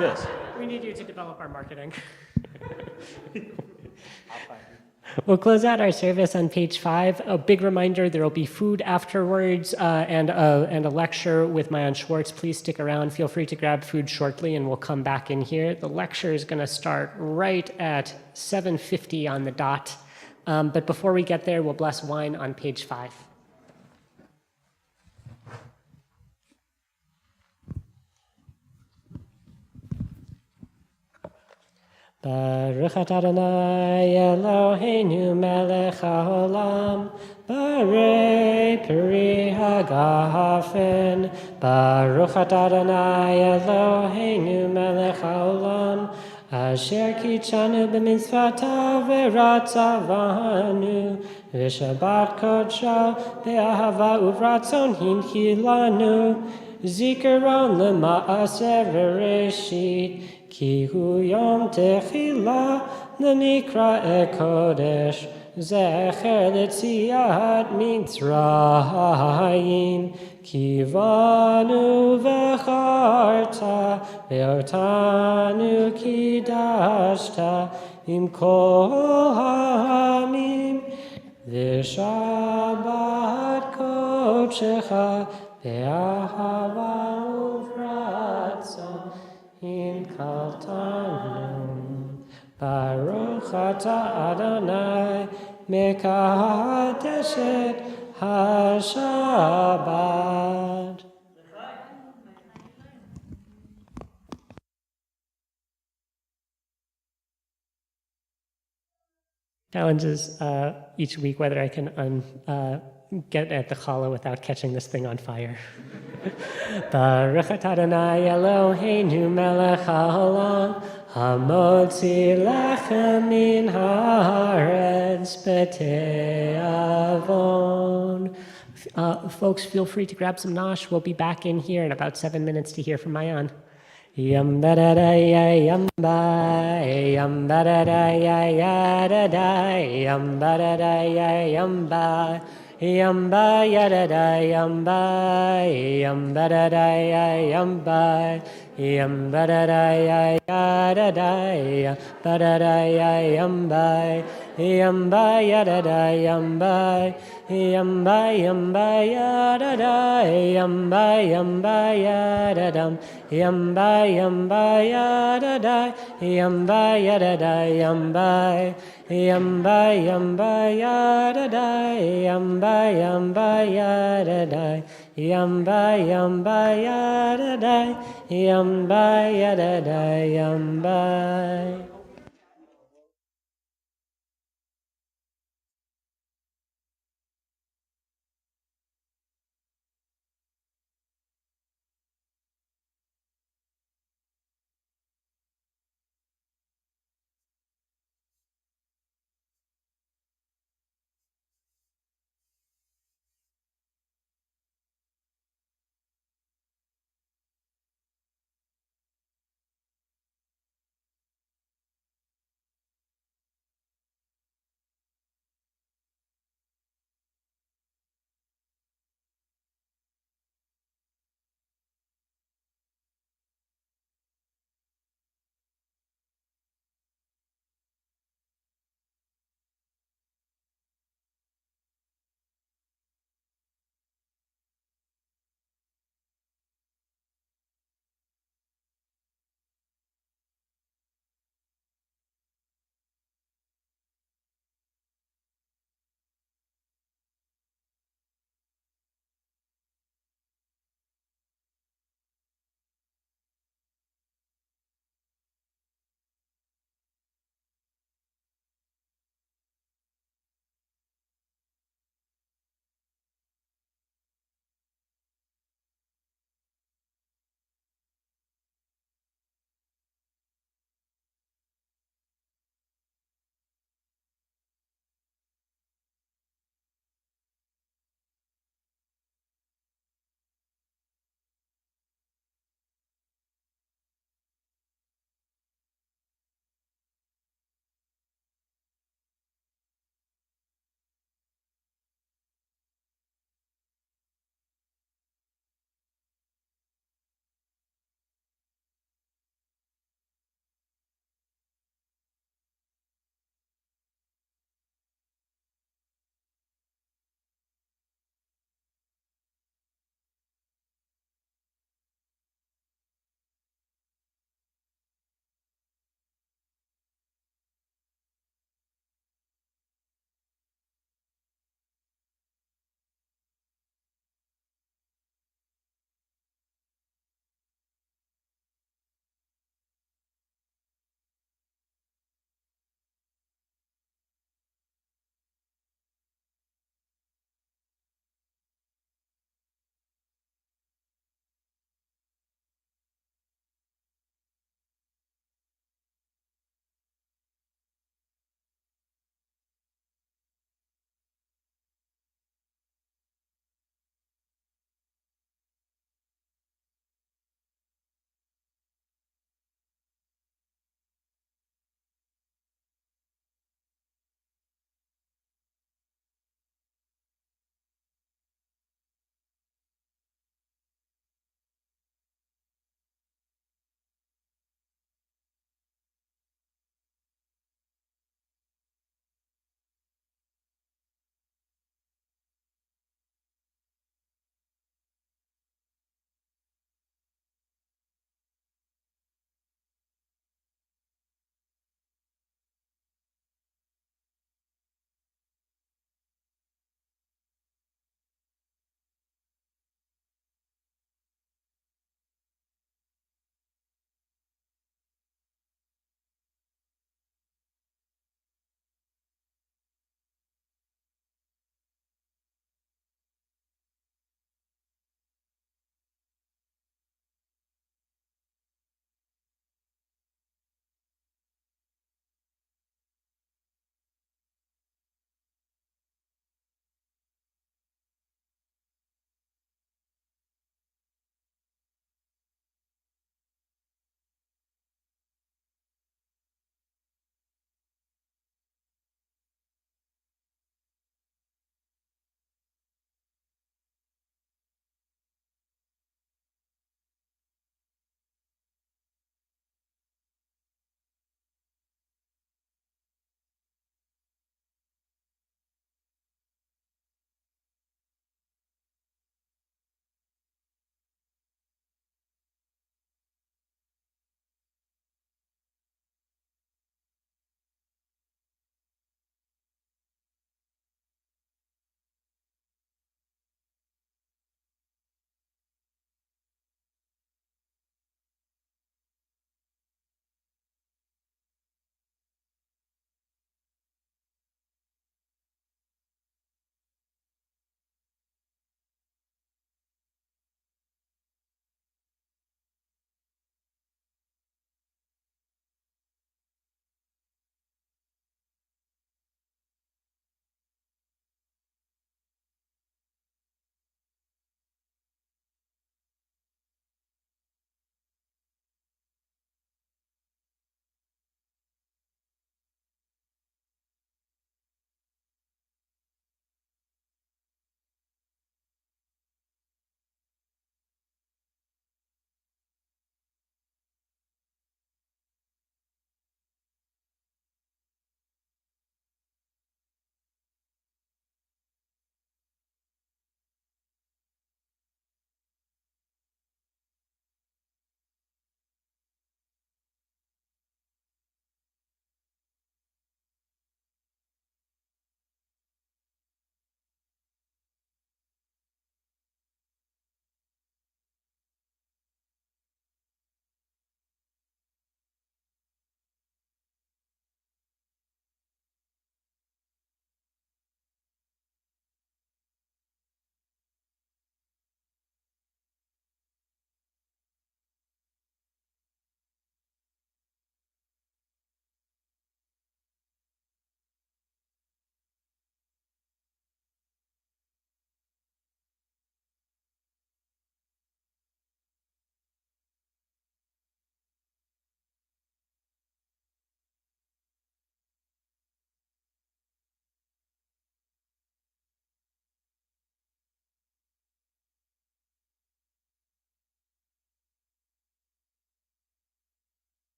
Yes. We need you to develop our marketing. We'll close out our service on page 5. A big reminder, there will be food afterwards and a lecture with Mayan Schwartz. Please stick around. Feel free to grab food shortly and we'll come back in here. The lecture is going to start right at 7:50 on the dot. But before we get there, we'll bless wine on page 5. Baruch atah Adonai Eloheinu melech haolam, barei peri hagafen. Baruch atah Adonai Eloheinu melech haolam, asher kitshanu b'mitzvotav v'ratzavanu, v'shabbat kodsho be'ahava uvratzon hinchilanu, zikaron lema'aser v'reshit, Ki hu yom techila l'mikra kodesh, zecher l'tziat mitzrayim, ki vanu v'charta, ve'otanu kidashta, im kol ha'amim, v'shabbat kodshecha, ve'ahava uvratzon, in kaltanum, Baruch atah Adonai, mekadesh et haShabbat. Challenges each week whether I can get at the challah without catching this thing on fire. Baruch atah Adonai Eloheinu melech haolam, hamotzi lechem min haaretz b'te'avon. Folks, feel free to grab some nosh. We'll be back in here in about 7 minutes to hear from Mayan. Yum ba da da ya yum ba, yum ba da da ya ya da da, yum ba da da ya yum ba. Yamba yada da yamba, yamba da da ya yamba, yamba da da ya yada da, yamba da da ya yamba, yamba yada da yamba, yamba yamba yada da, yamba yamba yada dam, yamba yamba yada da, yamba yada da yamba. Yamba yamba yada da, yamba yamba yada da, yamba yamba yada da, yamba yada da yamba.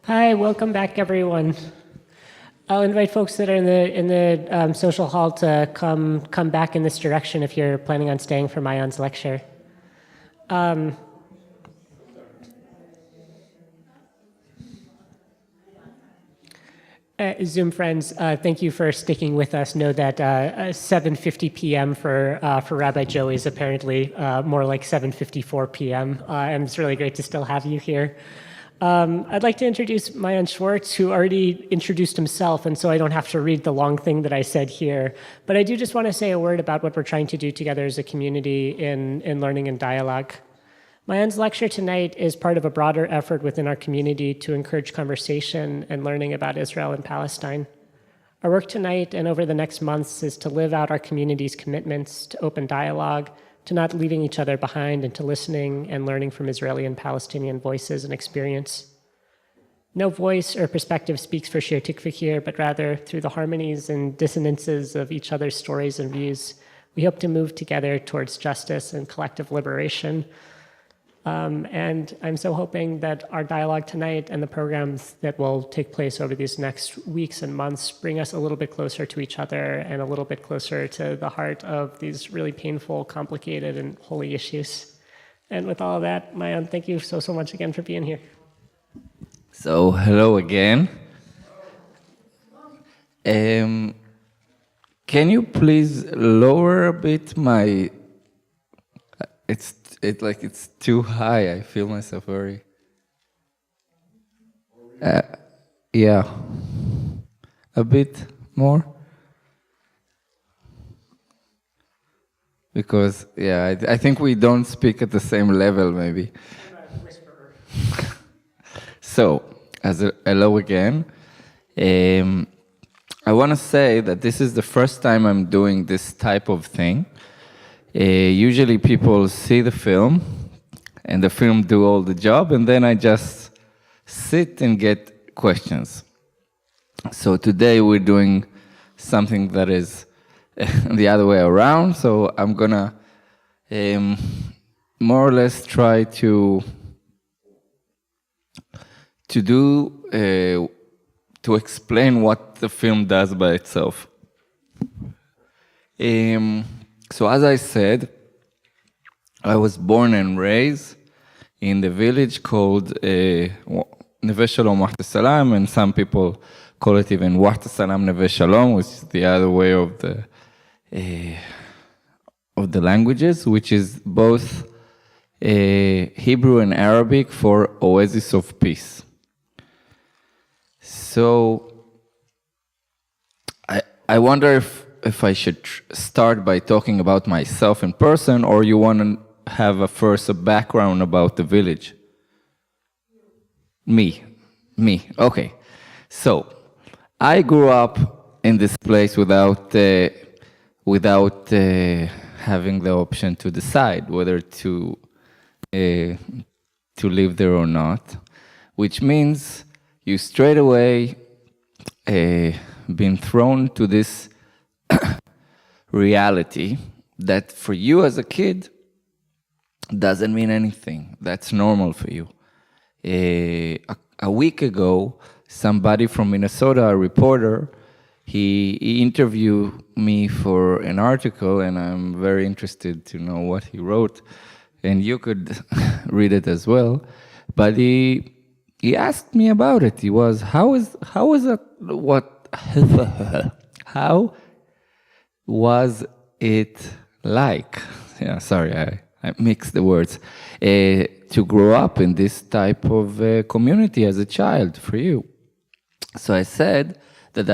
Hi, welcome back, everyone. I'll invite folks that are in the social hall to come back in this direction if you're planning on staying for Maayan's lecture. Zoom friends, thank you for sticking with us. Know that 7:50 p.m. for Rabbi Joey is apparently more like 7:54 p.m. And it's really great to still have you here. I'd like to introduce Maayan Schwartz, who already introduced himself, and so I don't have to read the long thing that I said here. But I do just want to say a word about what we're trying to do together as a community in learning and dialogue. Maayan's lecture tonight is part of a broader effort within our community to encourage conversation and learning about Israel and Palestine. Our work tonight and over the next months is to live out our community's commitments to open dialogue, to not leaving each other behind, and to listening and learning from Israeli and Palestinian voices and experience. No voice or perspective speaks for Shir Tikva here, but rather through the harmonies and dissonances of each other's stories and views, we hope to move together towards justice and collective liberation. And I'm so hoping that our dialogue tonight and the programs that will take place over these next weeks and months bring us a little bit closer to each other and a little bit closer to the heart of these really painful, complicated, and holy issues. And with all of that, Maayan, thank you so much again for being here. So, hello again. Can you please lower a bit my... It's too high. I feel myself very... yeah. A bit more. Because, yeah, I think we don't speak at the same level, maybe. So, hello again. I want to say that this is the first time I'm doing this type of thing. Usually people see the film, and the film do all the job, and then I just sit and get questions. So today we're doing something that is the other way around, so I'm gonna more or less try to explain what the film does by itself. So as I said, I was born and raised in the village called Neve Shalom Wahta Salam, and some people call it even Wahta Salam Neve Shalom, which is the other way of the languages, which is both Hebrew and Arabic for oasis of peace. So I wonder if I should start by talking about myself in person, or you want to have first a background about the village? Me. Okay. So I grew up in this place without having the option to decide whether to live there or not, which means you straight away been thrown to this reality that for you as a kid doesn't mean anything. That's normal for you. A week ago, somebody from Minnesota, a reporter, he interviewed me for an article, and I'm very interested to know what he wrote, and you could read it as well. But he asked me about it. He was, how was it like? Yeah, sorry, I mixed the words. To grow up in this type of community as a child for you. So I said that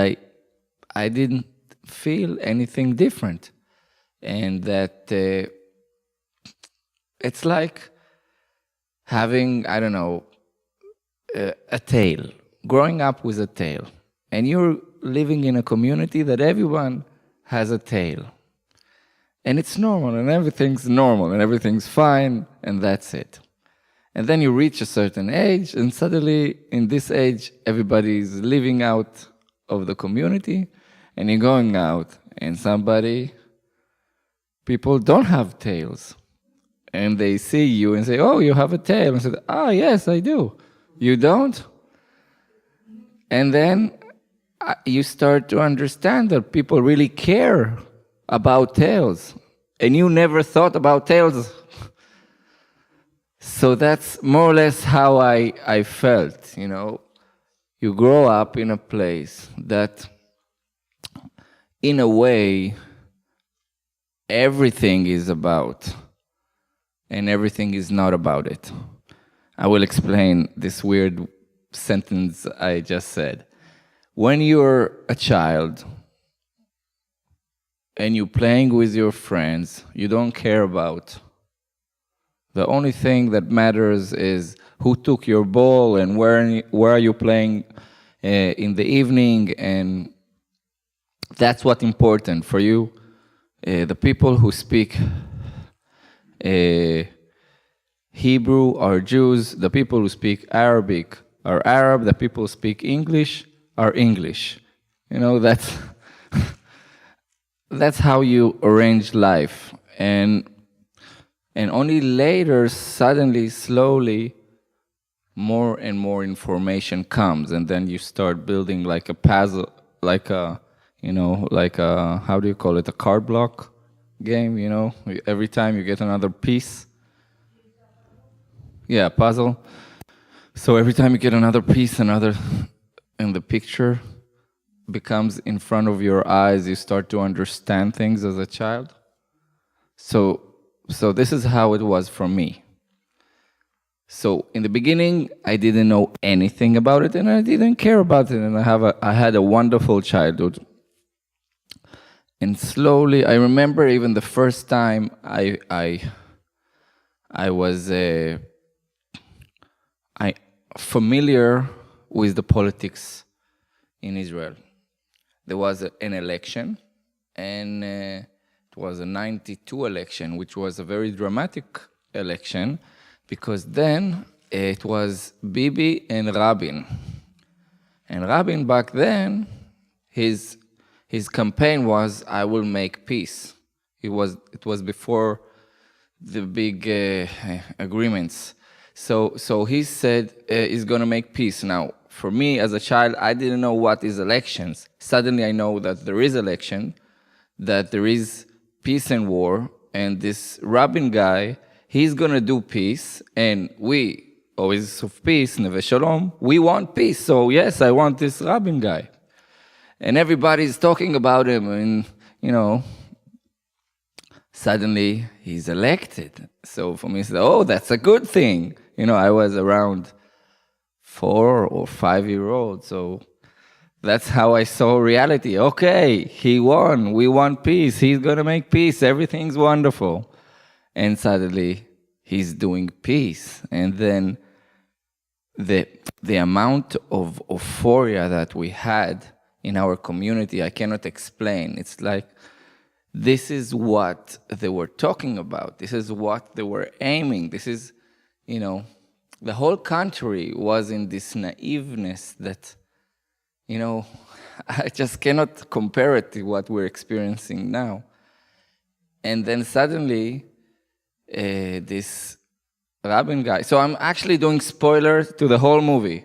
I didn't feel anything different, and that it's like having, I don't know, a tail, growing up with a tail, and you're living in a community that everyone has a tail. And it's normal, and everything's normal, and everything's fine, and that's it. And then you reach a certain age, and suddenly, in this age, everybody's living out of the community, and you're going out, and people don't have tails. And they see you and say, oh, you have a tail. And I said, oh, yes, I do. You don't? And then you start to understand that people really care about tales, and you never thought about tales. So that's more or less how I felt, you know. You grow up in a place that, in a way, everything is about, and everything is not about it. I will explain this weird sentence I just said. When you're a child and you're playing with your friends, you don't care about. The only thing that matters is who took your ball and where are you playing in the evening, and that's what's important for you. The people who speak Hebrew are Jews. The people who speak Arabic are Arab. The people who speak English are English. You know, that's how you arrange life. And only later, suddenly, slowly, more and more information comes, and then you start building like a puzzle, like a, you know, like a, how do you call it, a card block game, you know? Every time you get another piece. Yeah, puzzle. So every time you get another piece, and the picture becomes in front of your eyes, you start to understand things as a child. So this is how it was for me. So in the beginning, I didn't know anything about it, and I didn't care about it, and I had a wonderful childhood. And slowly, I remember even the first time I was familiar with the politics in Israel. There was an election, and it was a 92 election, which was a very dramatic election, because then it was Bibi and Rabin. And Rabin back then, his campaign was, I will make peace. It was before the big agreements. So he said he's going to make peace. Now, for me as a child, I didn't know what is elections. Suddenly I know that there is election, that there is peace and war, and this Rabin guy, he's going to do peace, and we, always of peace, Neve Shalom, we want peace. So yes, I want this Rabin guy. And everybody's talking about him, and, you know, suddenly he's elected. So for me, oh, that's a good thing. You know, I was around 4 or 5 years old, so that's how I saw reality. Okay, he won. We want peace. He's going to make peace. Everything's wonderful. And suddenly, he's doing peace. And then the amount of euphoria that we had in our community, I cannot explain. It's like, this is what they were talking about. This is what they were aiming. This is, you know, the whole country was in this naiveness that, you know, I just cannot compare it to what we're experiencing now. And then suddenly, this Rabin guy. So I'm actually doing spoilers to the whole movie.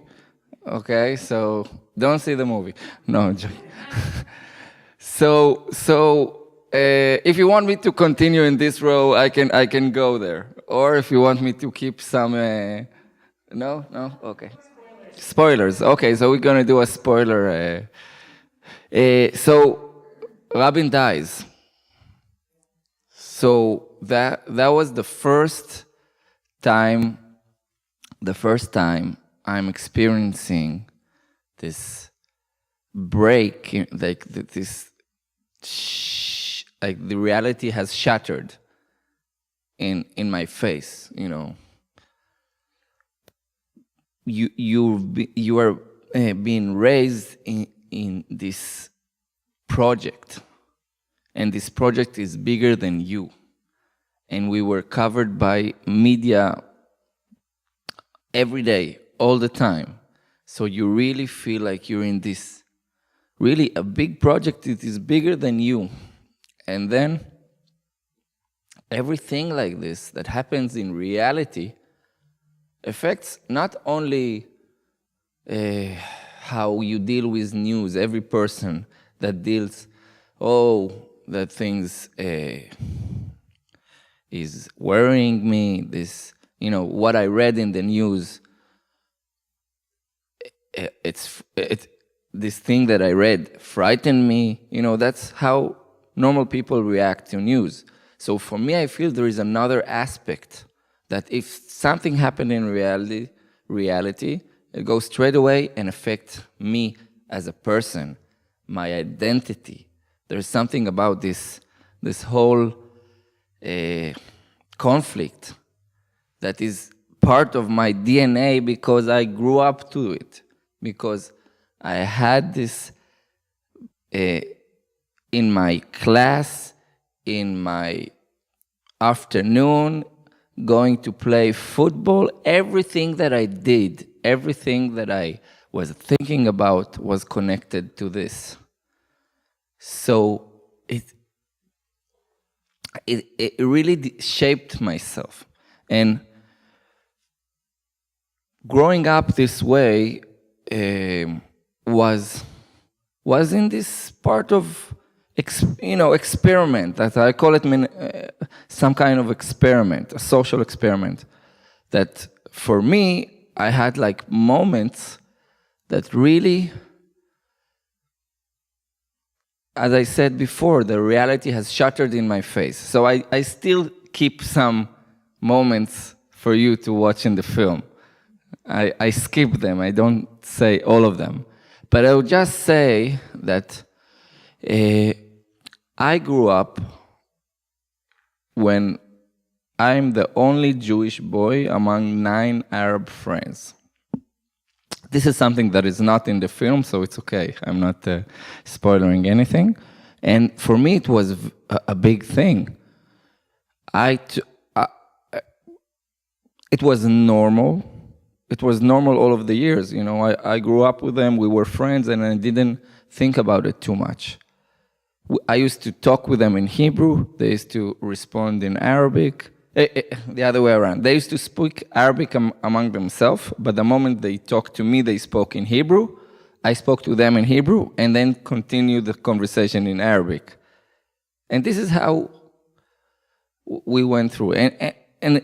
Okay, so don't see the movie. No, I'm joking. So if you want me to continue in this row, I can go there. Or if you want me to keep some, no, okay. Spoilers. Okay, so we're gonna do a spoiler. So Rabin dies. So that was the first time I'm experiencing this break, like this, like the reality has shattered in my face. You know, you are being raised in this project, and this project is bigger than you. And we were covered by media every day, all the time. So you really feel like you're in this, really a big project that is bigger than you. And then everything like this that happens in reality affects not only how you deal with news. Every person that deals, that things is worrying me. This, what I read in the news. It's this thing that I read frightened me. That's how normal people react to news. So for me, I feel there is another aspect that if something happened in reality, it goes straight away and affects me as a person, my identity. There's something about this whole conflict that is part of my DNA because I grew up to it, because I had this in my class, in my afternoon, going to play football. Everything that I did, everything that I was thinking about was connected to this. So it really shaped myself. And growing up this way was in this part of experiment, that I call it some kind of experiment, a social experiment, that for me, I had like moments that really, as I said before, the reality has shattered in my face. So I still keep some moments for you to watch in the film. I skip them, I don't say all of them. But I would just say that I grew up when I'm the only Jewish boy among 9 Arab friends. This is something that is not in the film, so it's okay. I'm not spoiling anything. And for me, it was a big thing. It was normal. It was normal all of the years. I grew up with them, we were friends, and I didn't think about it too much. I used to talk with them in Hebrew. They used to respond in Arabic. The other way around. They used to speak Arabic among themselves, but the moment they talked to me, they spoke in Hebrew. I spoke to them in Hebrew, and then continued the conversation in Arabic. And this is how we went through. And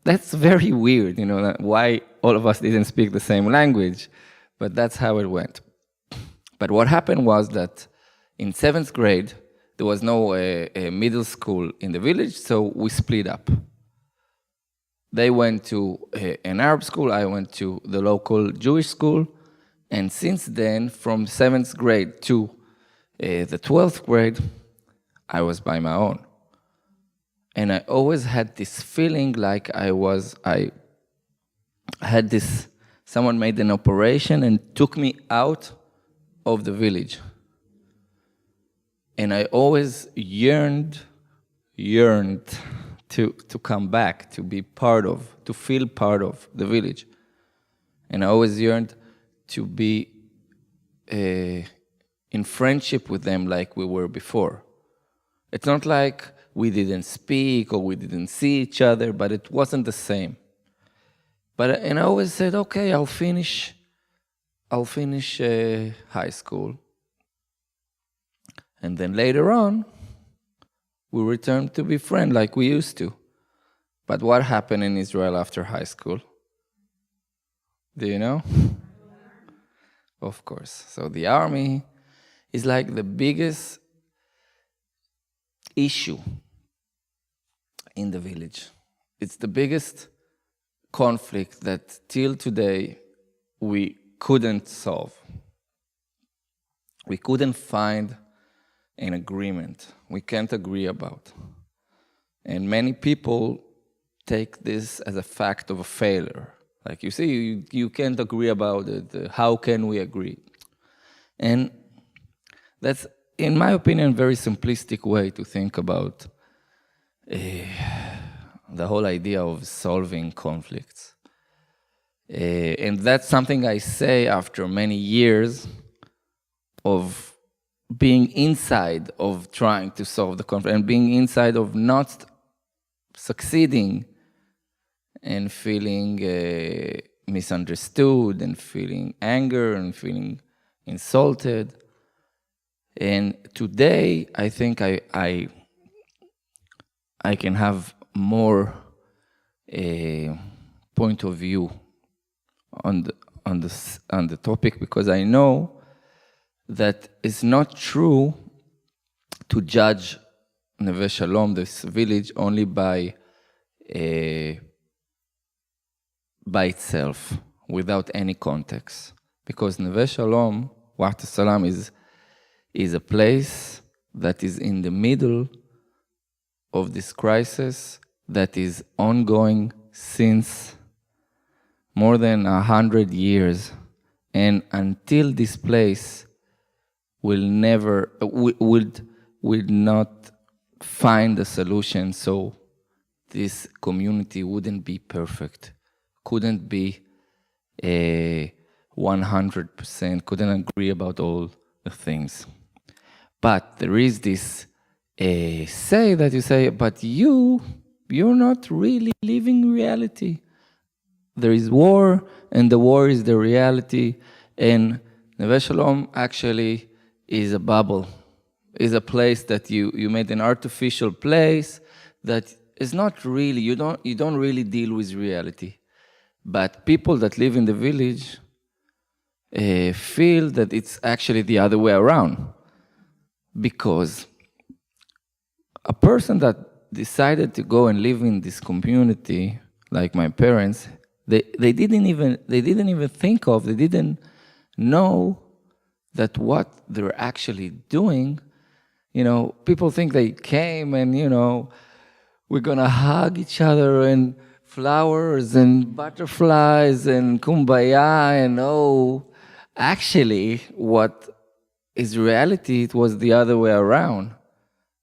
that's very weird, why all of us didn't speak the same language, but that's how it went. But what happened was that in 7th grade, there was no middle school in the village, so we split up. They went to an Arab school, I went to the local Jewish school, and since then, from 7th grade to the 12th grade, I was by my own. And I always had this feeling like someone made an operation and took me out of the village. And I always yearned to come back, to be part of, to feel part of the village. And I always yearned to be in friendship with them like we were before. It's not like we didn't speak or we didn't see each other, but it wasn't the same. And I always said, okay, I'll finish high school. And then later on, we returned to be friends like we used to. But what happened in Israel after high school? Do you know? Of course. So the army is like the biggest issue in the village. It's the biggest conflict that till today we couldn't solve. We couldn't find an agreement. We can't agree about. And many people take this as a fact of a failure. Like you see, you can't agree about it. How can we agree? And that's, in my opinion, a very simplistic way to think about the whole idea of solving conflicts. And that's something I say after many years of being inside of trying to solve the conflict and being inside of not succeeding and feeling misunderstood and feeling anger and feeling insulted. And today, I think I can have more point of view on the topic, because I know that it's not true to judge Neve Shalom, this village, only by itself, without any context. Because Neve Shalom, Wahat Salam, is a place that is in the middle of this crisis that is ongoing since more than 100 years. And until this place will not find a solution, so this community wouldn't be perfect, couldn't be 100%, couldn't agree about all the things. But there is this say that you say, but you're not really living reality. There is war, and the war is the reality, and Neve Shalom actually is a bubble, is a place that you made an artificial place that is not really, you don't really deal with reality. But people that live in the village feel that it's actually the other way around. Because a person that decided to go and live in this community, like my parents, they didn't even think of, they didn't know that what they're actually doing. People think they came and, we're gonna hug each other and flowers and butterflies and kumbaya and actually what is reality, it was the other way around.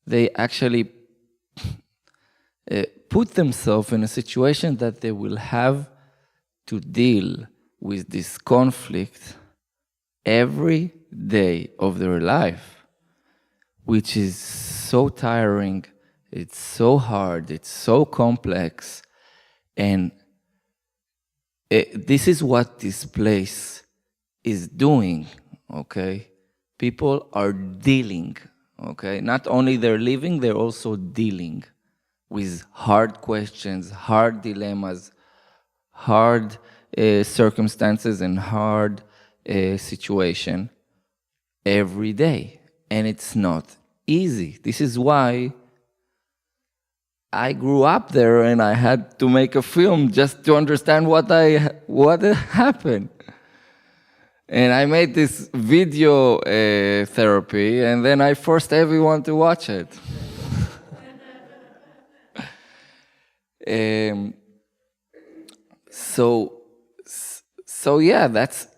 They actually put themselves in a situation that they will have to deal with this conflict every day of their life, which is so tiring, it's so hard, it's so complex, and this is what this place is doing, okay? People are dealing, okay? Not only they're living, they're also dealing with hard questions, hard dilemmas, hard circumstances, and hard situation every day. And it's not easy. This is why I grew up there and I had to make a film just to understand what happened. And I made this video therapy, and then I forced everyone to watch it. So yeah, that's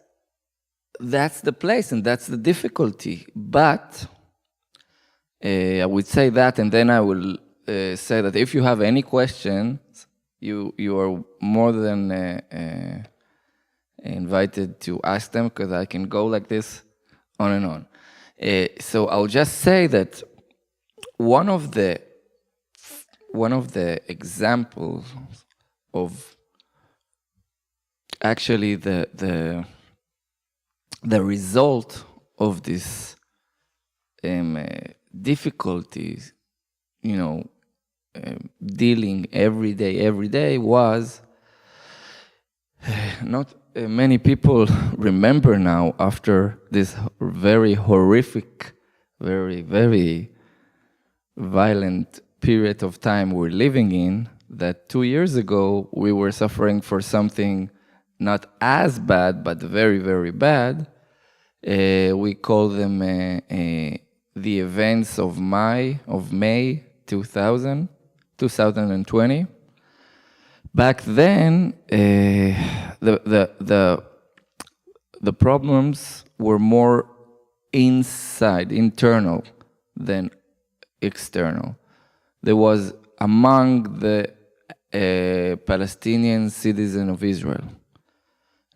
the place, and that's the difficulty. But I would say that, and then I will say that if you have any questions, you are more than invited to ask them, because I can go like this on and on. So I'll just say that one of the examples of actually the result of this difficulties, dealing every day was not many people remember now, after this very horrific, very, very violent period of time we're living in, that 2 years ago we were suffering for something not as bad, but very, very bad. We call them the events of May 2020. Back then, the problems were more internal than external. There was among the Palestinian citizens of Israel.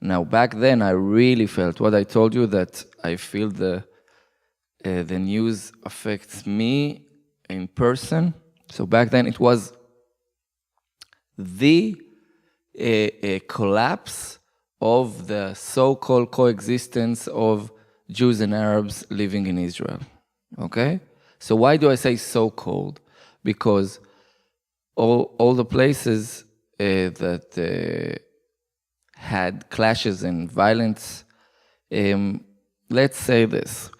Now, back then, I really felt what I told you, that I feel the news affects me in person. So back then, it was the collapse of the so-called coexistence of Jews and Arabs living in Israel. Okay? So why do I say so-called? Because all the places that had clashes and violence, let's say this,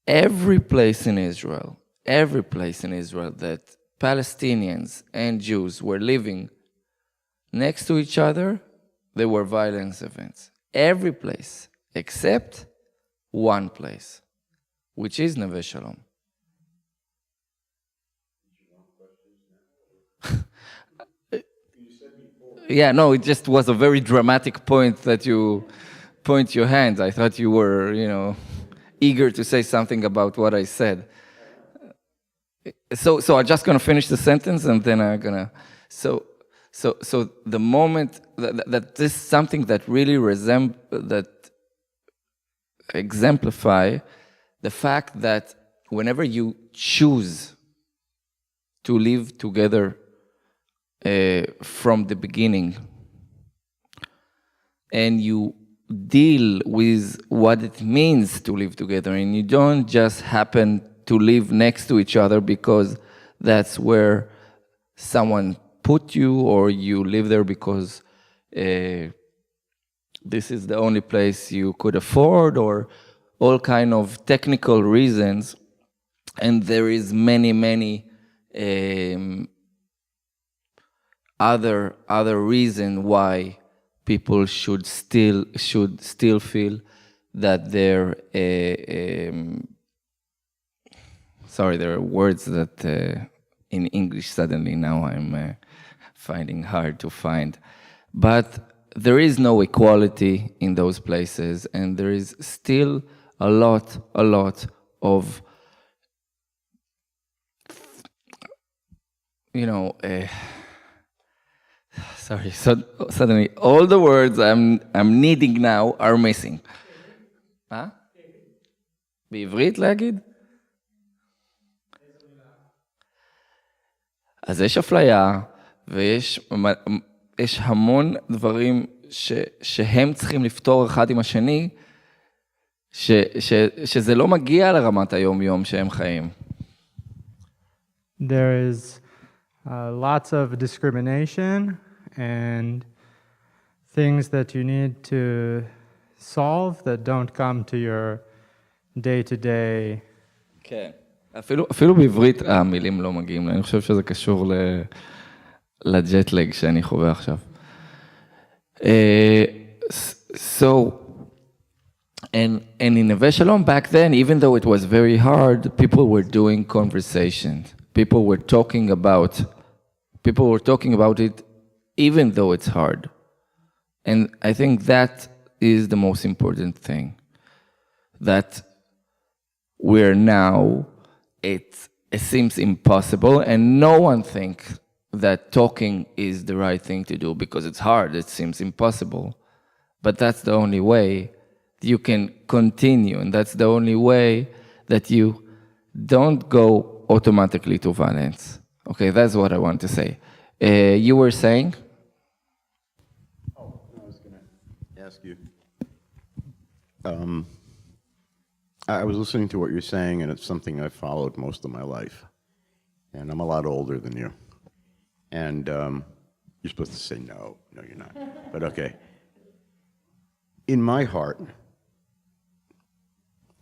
every place in Israel that Palestinians and Jews were living next to each other, there were violence events. Every place, except one place, which is Neve Shalom. Yeah, no, it just was a very dramatic point that you point your hands. I thought you were, eager to say something about what I said. So I'm just gonna finish the sentence, and then I'm gonna. So the moment that this is something that really exemplify the fact that whenever you choose to live together from the beginning, and you deal with what it means to live together, and you don't just happen to live next to each other because that's where someone put you, or you live there because this is the only place you could afford, or all kind of technical reasons. And there is many other reason why people should still feel that they're sorry, there are words that in English suddenly now I'm finding hard to find, but there is no equality in those places, and there is still a lot of sorry, so suddenly all the words I'm needing now are missing. בעברית להגיד? אז יש אפליה, ויש המון דברים שהם צריכים לפתור אחד עם השני, שזה לא מגיע לרמת היום-יום שהם חיים. There is lots of discrimination and things that you need to solve that don't come to your day-to-day. כן. אפילו בעברית המילים לא מגיעים. אני חושב שזה קשור לג'טלג שאני חווה עכשיו. And in Neve Shalom back then, even though it was very hard, people were doing conversations. People were talking about it, even though it's hard. And I think that is the most important thing. That we're now, it seems impossible, and no one thinks that talking is the right thing to do because it's hard, it seems impossible. But that's the only way you can continue, and that's the only way that you don't go automatically to violence. Okay, that's what I want to say. You were saying? Oh, I was going to ask you. I was listening to what you're saying, and it's something I've followed most of my life. And I'm a lot older than you. And you're supposed to say no. No, you're not. But okay. In my heart,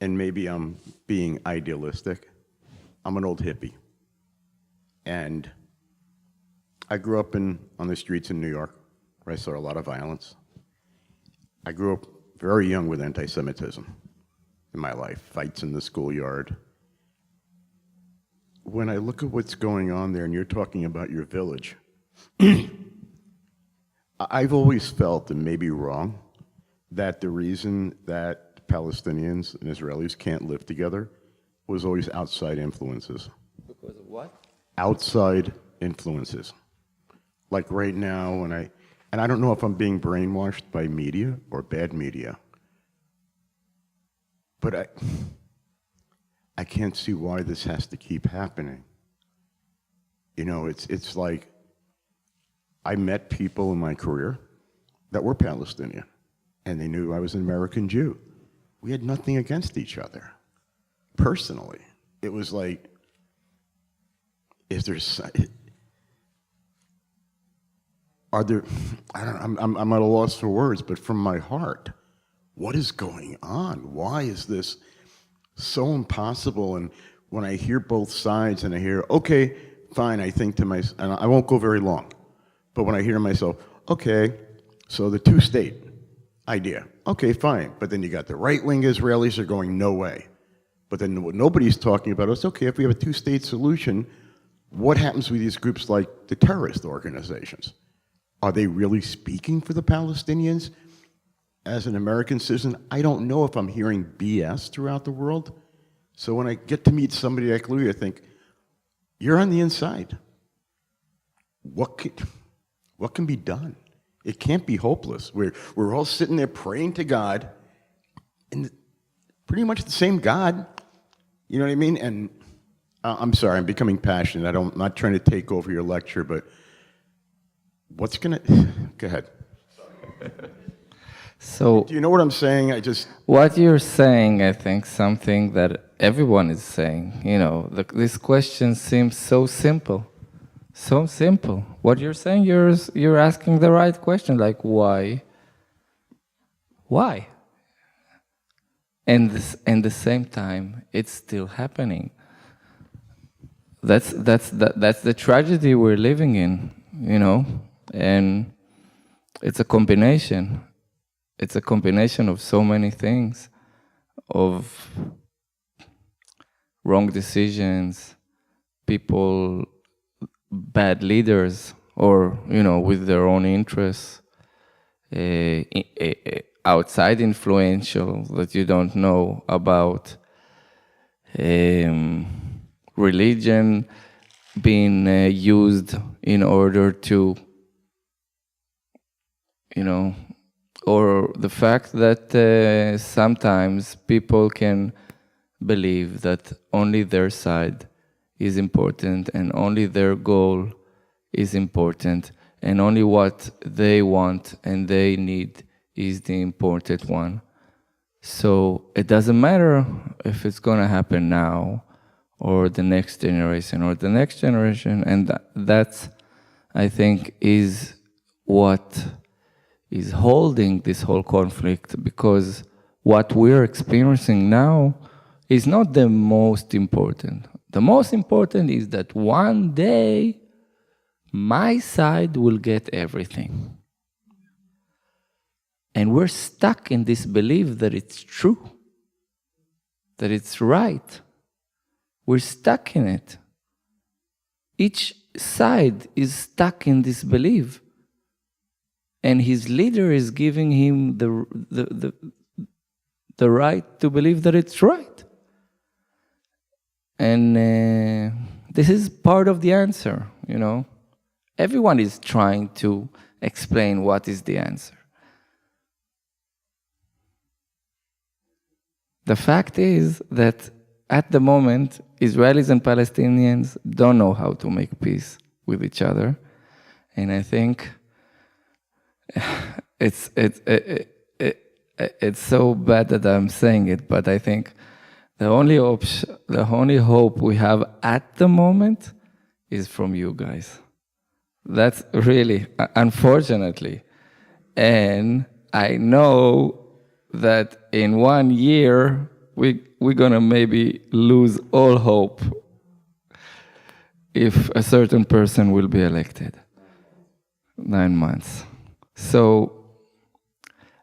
and maybe I'm being idealistic, I'm an old hippie. And I grew up on the streets in New York, where I saw a lot of violence. I grew up very young with anti-Semitism in my life, fights in the schoolyard. When I look at what's going on there, and you're talking about your village, I've always felt, and maybe wrong, that the reason that Palestinians and Israelis can't live together was always outside influences. Because of what? Outside influences. Like right now, and I don't know if I'm being brainwashed by media or bad media, but I can't see why this has to keep happening. You know, it's like I met people in my career that were Palestinian, and they knew I was an American Jew. we had nothing against each other. Personally, it was like, are there, I don't know, I'm at a loss for words, but from my heart, what is going on? Why is this so impossible? And when I hear both sides and I hear, okay, fine, I think to myself, and I won't go very long, but when I hear to myself, okay, so the two-state idea, okay, fine, but then you got the right-wing Israelis are going, no way. But then what nobody's talking about is, okay, if we have a two-state solution, what happens with these groups like the terrorist organizations? Are they really speaking for the Palestinians? As an American citizen, I don't know if I'm hearing BS throughout the world. So when I get to meet somebody like Louis, I think, you're on the inside. What can be done? It can't be hopeless. We're all sitting there praying to God, and pretty much the same God. You know what I mean? And I'm sorry, I'm becoming passionate. I'm not trying to take over your lecture, but what's gonna? Go ahead. So, do you know what I'm saying? What you're saying, I think, something that everyone is saying. You know, this question seems so simple. So simple. What you're saying, you're asking the right question, like why? Why? And at the same time, it's still happening. That's the tragedy we're living in, you know, and it's a combination. It's a combination of so many things, of wrong decisions, people, bad leaders, or, you know, with their own interests, outside influential that you don't know about, religion being used in order to, you know, or the fact that sometimes people can believe that only their side is important and only their goal is important and only what they want and they need is the important one. So it doesn't matter if it's going to happen now or the next generation or the next generation, and that's, I think, is what is holding this whole conflict, because what we're experiencing now is not the most important. The most important is that one day my side will get everything. And we're stuck in this belief that it's true, that it's right. We're stuck in it. Each side is stuck in this belief. And his leader is giving him the right to believe that it's right. And this is part of the answer, you know. Everyone is trying to explain what is the answer. The fact is that at the moment, Israelis and Palestinians don't know how to make peace with each other. And I think it's so bad that I'm saying it, but I think the only hope we have at the moment is from you guys. That's really, unfortunately. And I know that in 1 year, we're gonna maybe lose all hope if a certain person will be elected. 9 months. So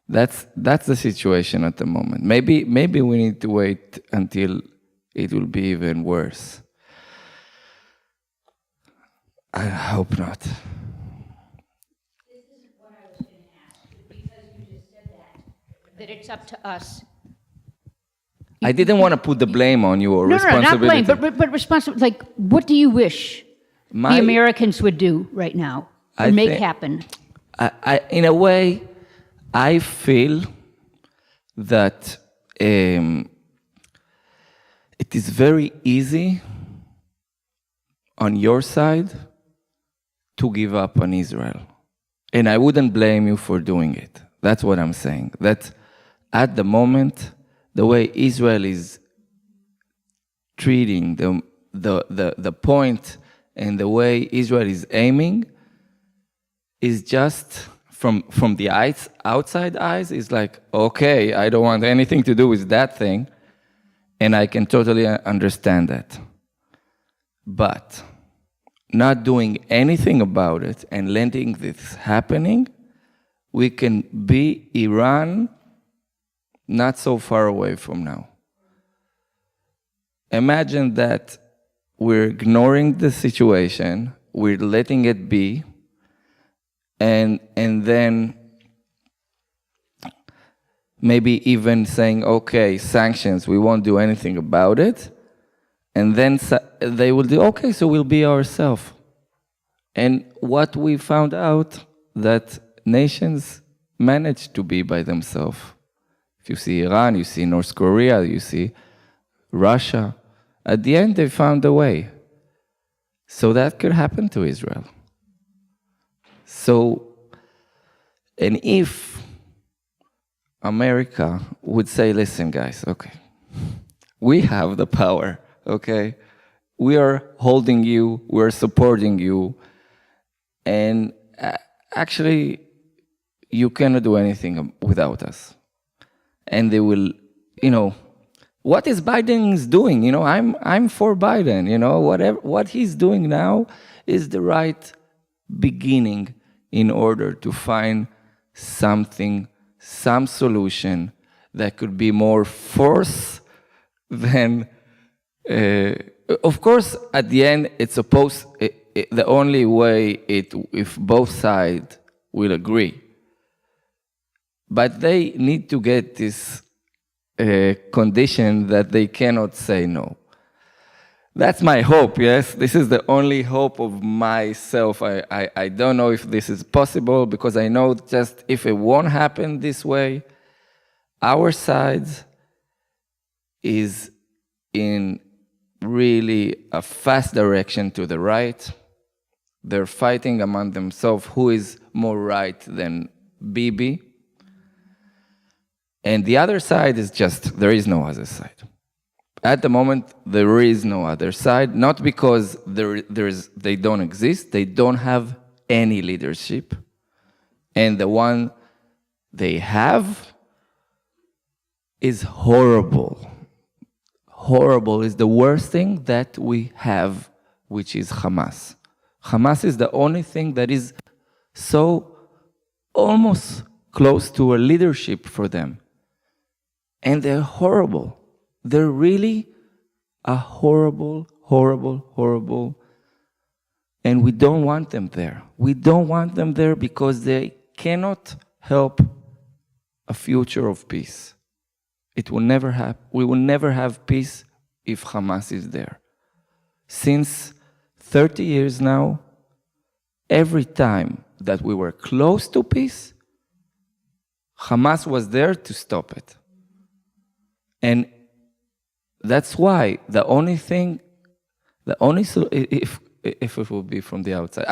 that's the situation at the moment. Maybe we need to wait until it will be even worse. I hope not. This is what I was going to ask you, because you just said that it's up to us. I didn't want to put the blame on you or responsibility. No, not blame, but responsibility. Like, what do you wish the Americans would do right now and make happen? In a way, I feel that it is very easy on your side to give up on Israel. And I wouldn't blame you for doing it. That's what I'm saying. That at the moment, the way Israel is treating the point and the way Israel is aiming is just from the outside eyes is like, okay, I don't want anything to do with that thing, and I can totally understand that. But not doing anything about it and letting this happening, we can be Iran not so far away from now. Imagine that we're ignoring the situation, we're letting it be, and then maybe even saying, okay, sanctions, we won't do anything about it. And then they will do, okay, so we'll be ourselves. And what we found out, that nations manage to be by themselves. If you see Iran, you see North Korea, you see Russia. At the end, they found a way. So that could happen to Israel. So, and if America would say, listen, guys, okay, we have the power, okay? We are holding you, we're supporting you, and actually, you cannot do anything without us. And they will, what is Biden is doing? I'm for Biden, whatever, what he's doing now is the right beginning in order to find something, some solution that could be more force than, of course, at the end, it's supposed, the only way if both sides will agree. But they need to get this condition that they cannot say no. That's my hope, yes? This is the only hope of myself. I don't know if this is possible, because I know just if it won't happen this way, our side is in really a fast direction to the right. They're fighting among themselves who is more right than Bibi. And the other side is just, there is no other side. At the moment, there is no other side, not because they don't exist, they don't have any leadership. And the one they have is horrible. Horrible is the worst thing that we have, which is Hamas. Hamas is the only thing that is so almost close to a leadership for them. And they're horrible. They're really a horrible, horrible, horrible. And we don't want them there. We don't want them there because they cannot help a future of peace. It will never happen. We will never have peace if Hamas is there. Since 30 years now, every time that we were close to peace, Hamas was there to stop it. And that's why the only thing, if it will be from the outside,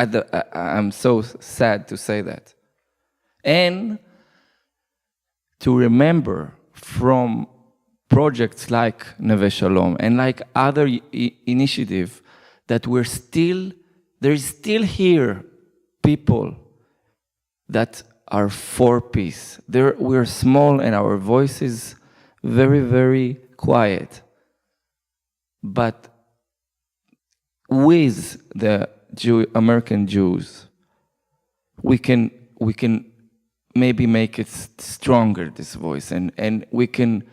I'm so sad to say that. And to remember from projects like Neve Shalom and like other initiatives that there is still here people that are for peace. We're small and our voice is very, very quiet. But with the American Jews, we can maybe make it stronger, this voice, and we can,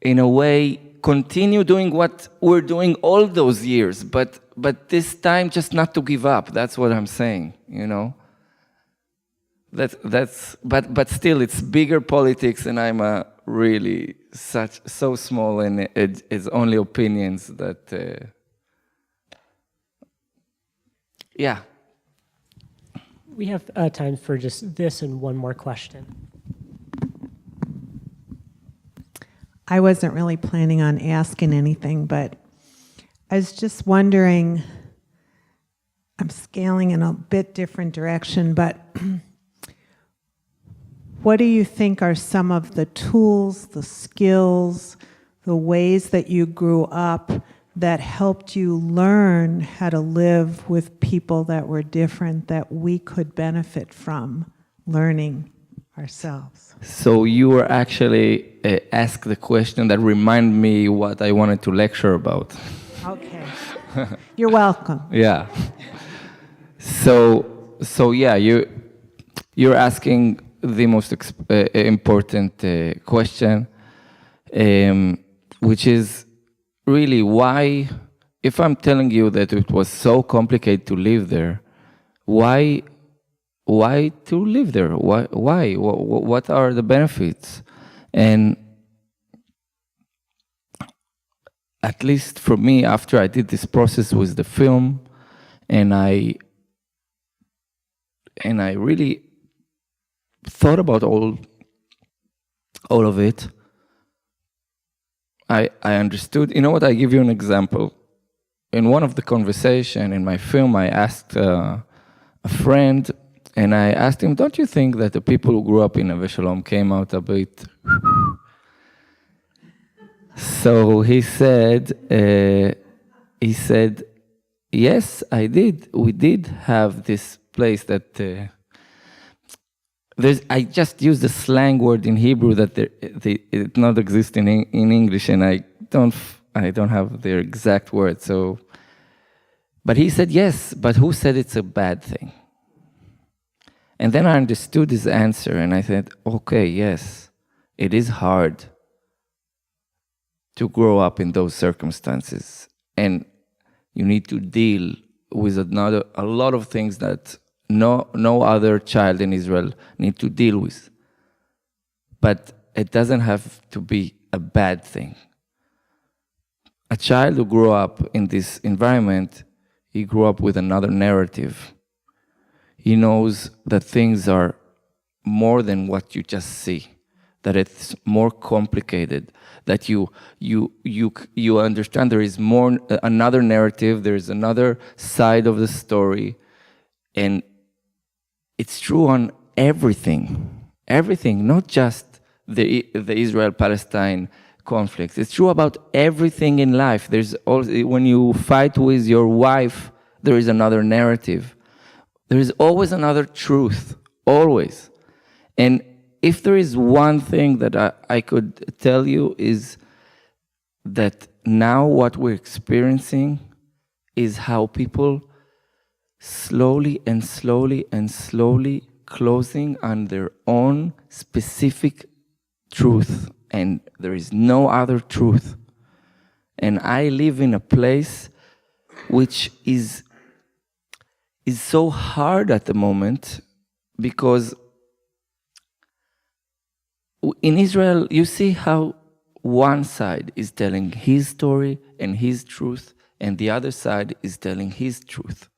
in a way, continue doing what we're doing all those years, but this time just not to give up. That's what I'm saying, But still, it's bigger politics, and I'm really so small, and it's only opinions that. Yeah. We have time for just this and one more question. I wasn't really planning on asking anything, but I was just wondering, I'm scaling in a bit different direction, but what do you think are some of the tools, the skills, the ways that you grew up that helped you learn how to live with people that were different that we could benefit from learning ourselves? So you were actually asked the question that reminded me what I wanted to lecture about. Okay. You're welcome. Yeah. So yeah, you're asking the most important question, which is really why, if I'm telling you that it was so complicated to live there, why to live there? Why? What are the benefits? And at least for me, after I did this process with the film, and I really thought about all of it, I understood. You know what? I give you an example. In one of the conversation in my film, I asked a friend, and I asked him, "Don't you think that the people who grew up in Shabbat Shalom came out a bit?" So he said, "Yes, I did. We did have this place that." I just use the slang word in Hebrew that it not exist in English, and I don't have their exact word. So, but he said yes. But who said it's a bad thing? And then I understood his answer, and I said, okay, yes, it is hard to grow up in those circumstances, and you need to deal with a lot of things that no other child in Israel need to deal with. But it doesn't have to be a bad thing. A child who grew up in this environment, he grew up with another narrative. He knows that things are more than what you just see, that it's more complicated, that you understand there is more, another narrative, there is another side of the story, and it's true on everything, not just the Israel-Palestine conflict. It's true about everything in life. There's also, when you fight with your wife, there is another narrative. There is always another truth, always. And if there is one thing that I could tell you is that now what we're experiencing is how people slowly closing on their own specific truth, and there is no other truth. And I live in a place which is so hard at the moment, because in Israel you see how one side is telling his story and his truth, and the other side is telling his truth.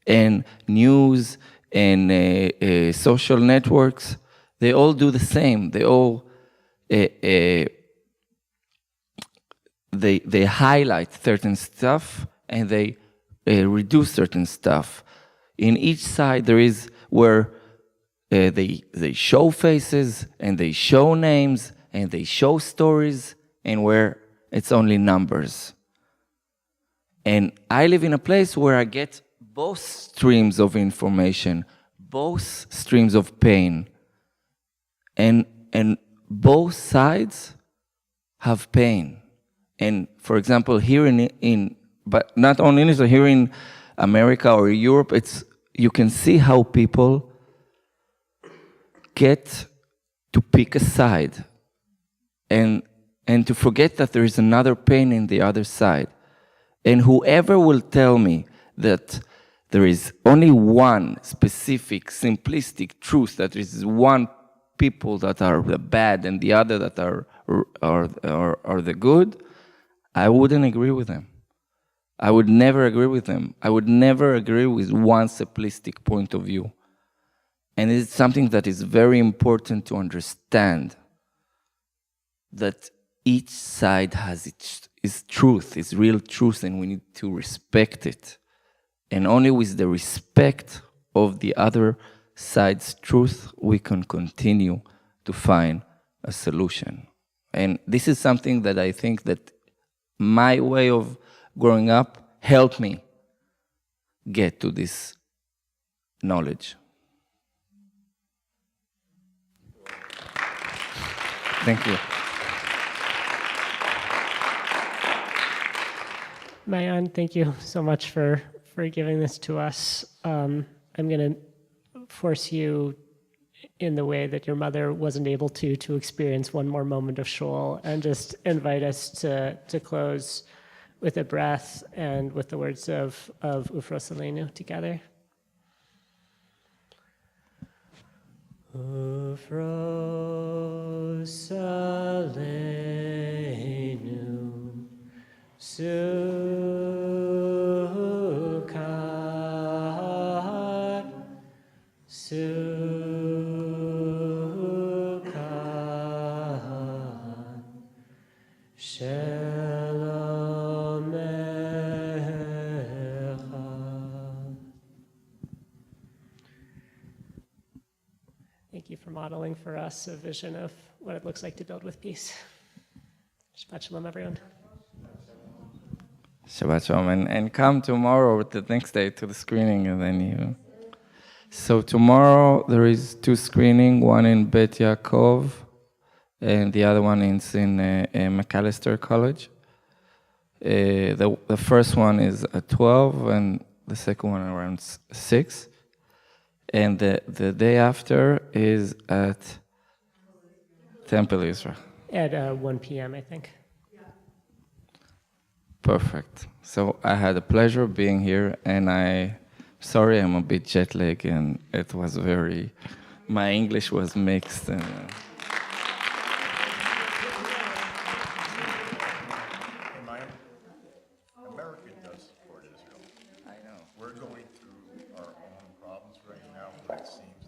And news and social networks, they all do the same. They all they highlight certain stuff and they reduce certain stuff. In each side, there is where they show faces and they show names and they show stories, and where it's only numbers. And I live in a place where I get both streams of information, both streams of pain, and both sides have pain. And for example, here but not only in Israel, here in America or Europe, you can see how people get to pick a side and to forget that there is another pain in the other side. And whoever will tell me that there is only one specific, simplistic truth, that there is one people that are the bad and the other that are the good, I wouldn't agree with them. I would never agree with them. I would never agree with one simplistic point of view. And it's something that is very important to understand, that each side has its truth, its real truth, and we need to respect it. And only with the respect of the other side's truth, we can continue to find a solution. And this is something that I think that my way of growing up helped me get to this knowledge. Thank you. Mayan, thank you so much for giving this to us. I'm going to force you in the way that your mother wasn't able to experience one more moment of shul, and just invite us to close with a breath and with the words of Ufros Aleinu together. Ufros Aleinu Sukkot Sukkot Shalom Echa. Thank you for modeling for us a vision of what it looks like to build with peace. Shabbat Shalom, everyone. Shabbat Shalom, and come tomorrow, the next day, to the screening, and then you. So tomorrow there is 2 screenings, one in Bet Yaakov, and the other one is in McAllister College. The first one is at 12, and the second one around 6. And the day after is at Temple Israel. At 1 p.m., I think. Perfect. So I had a pleasure being here, and sorry I'm a bit jet lagged, and it was my English was mixed. And, America does support Israel. I know. We're going through our own problems right now, but it seems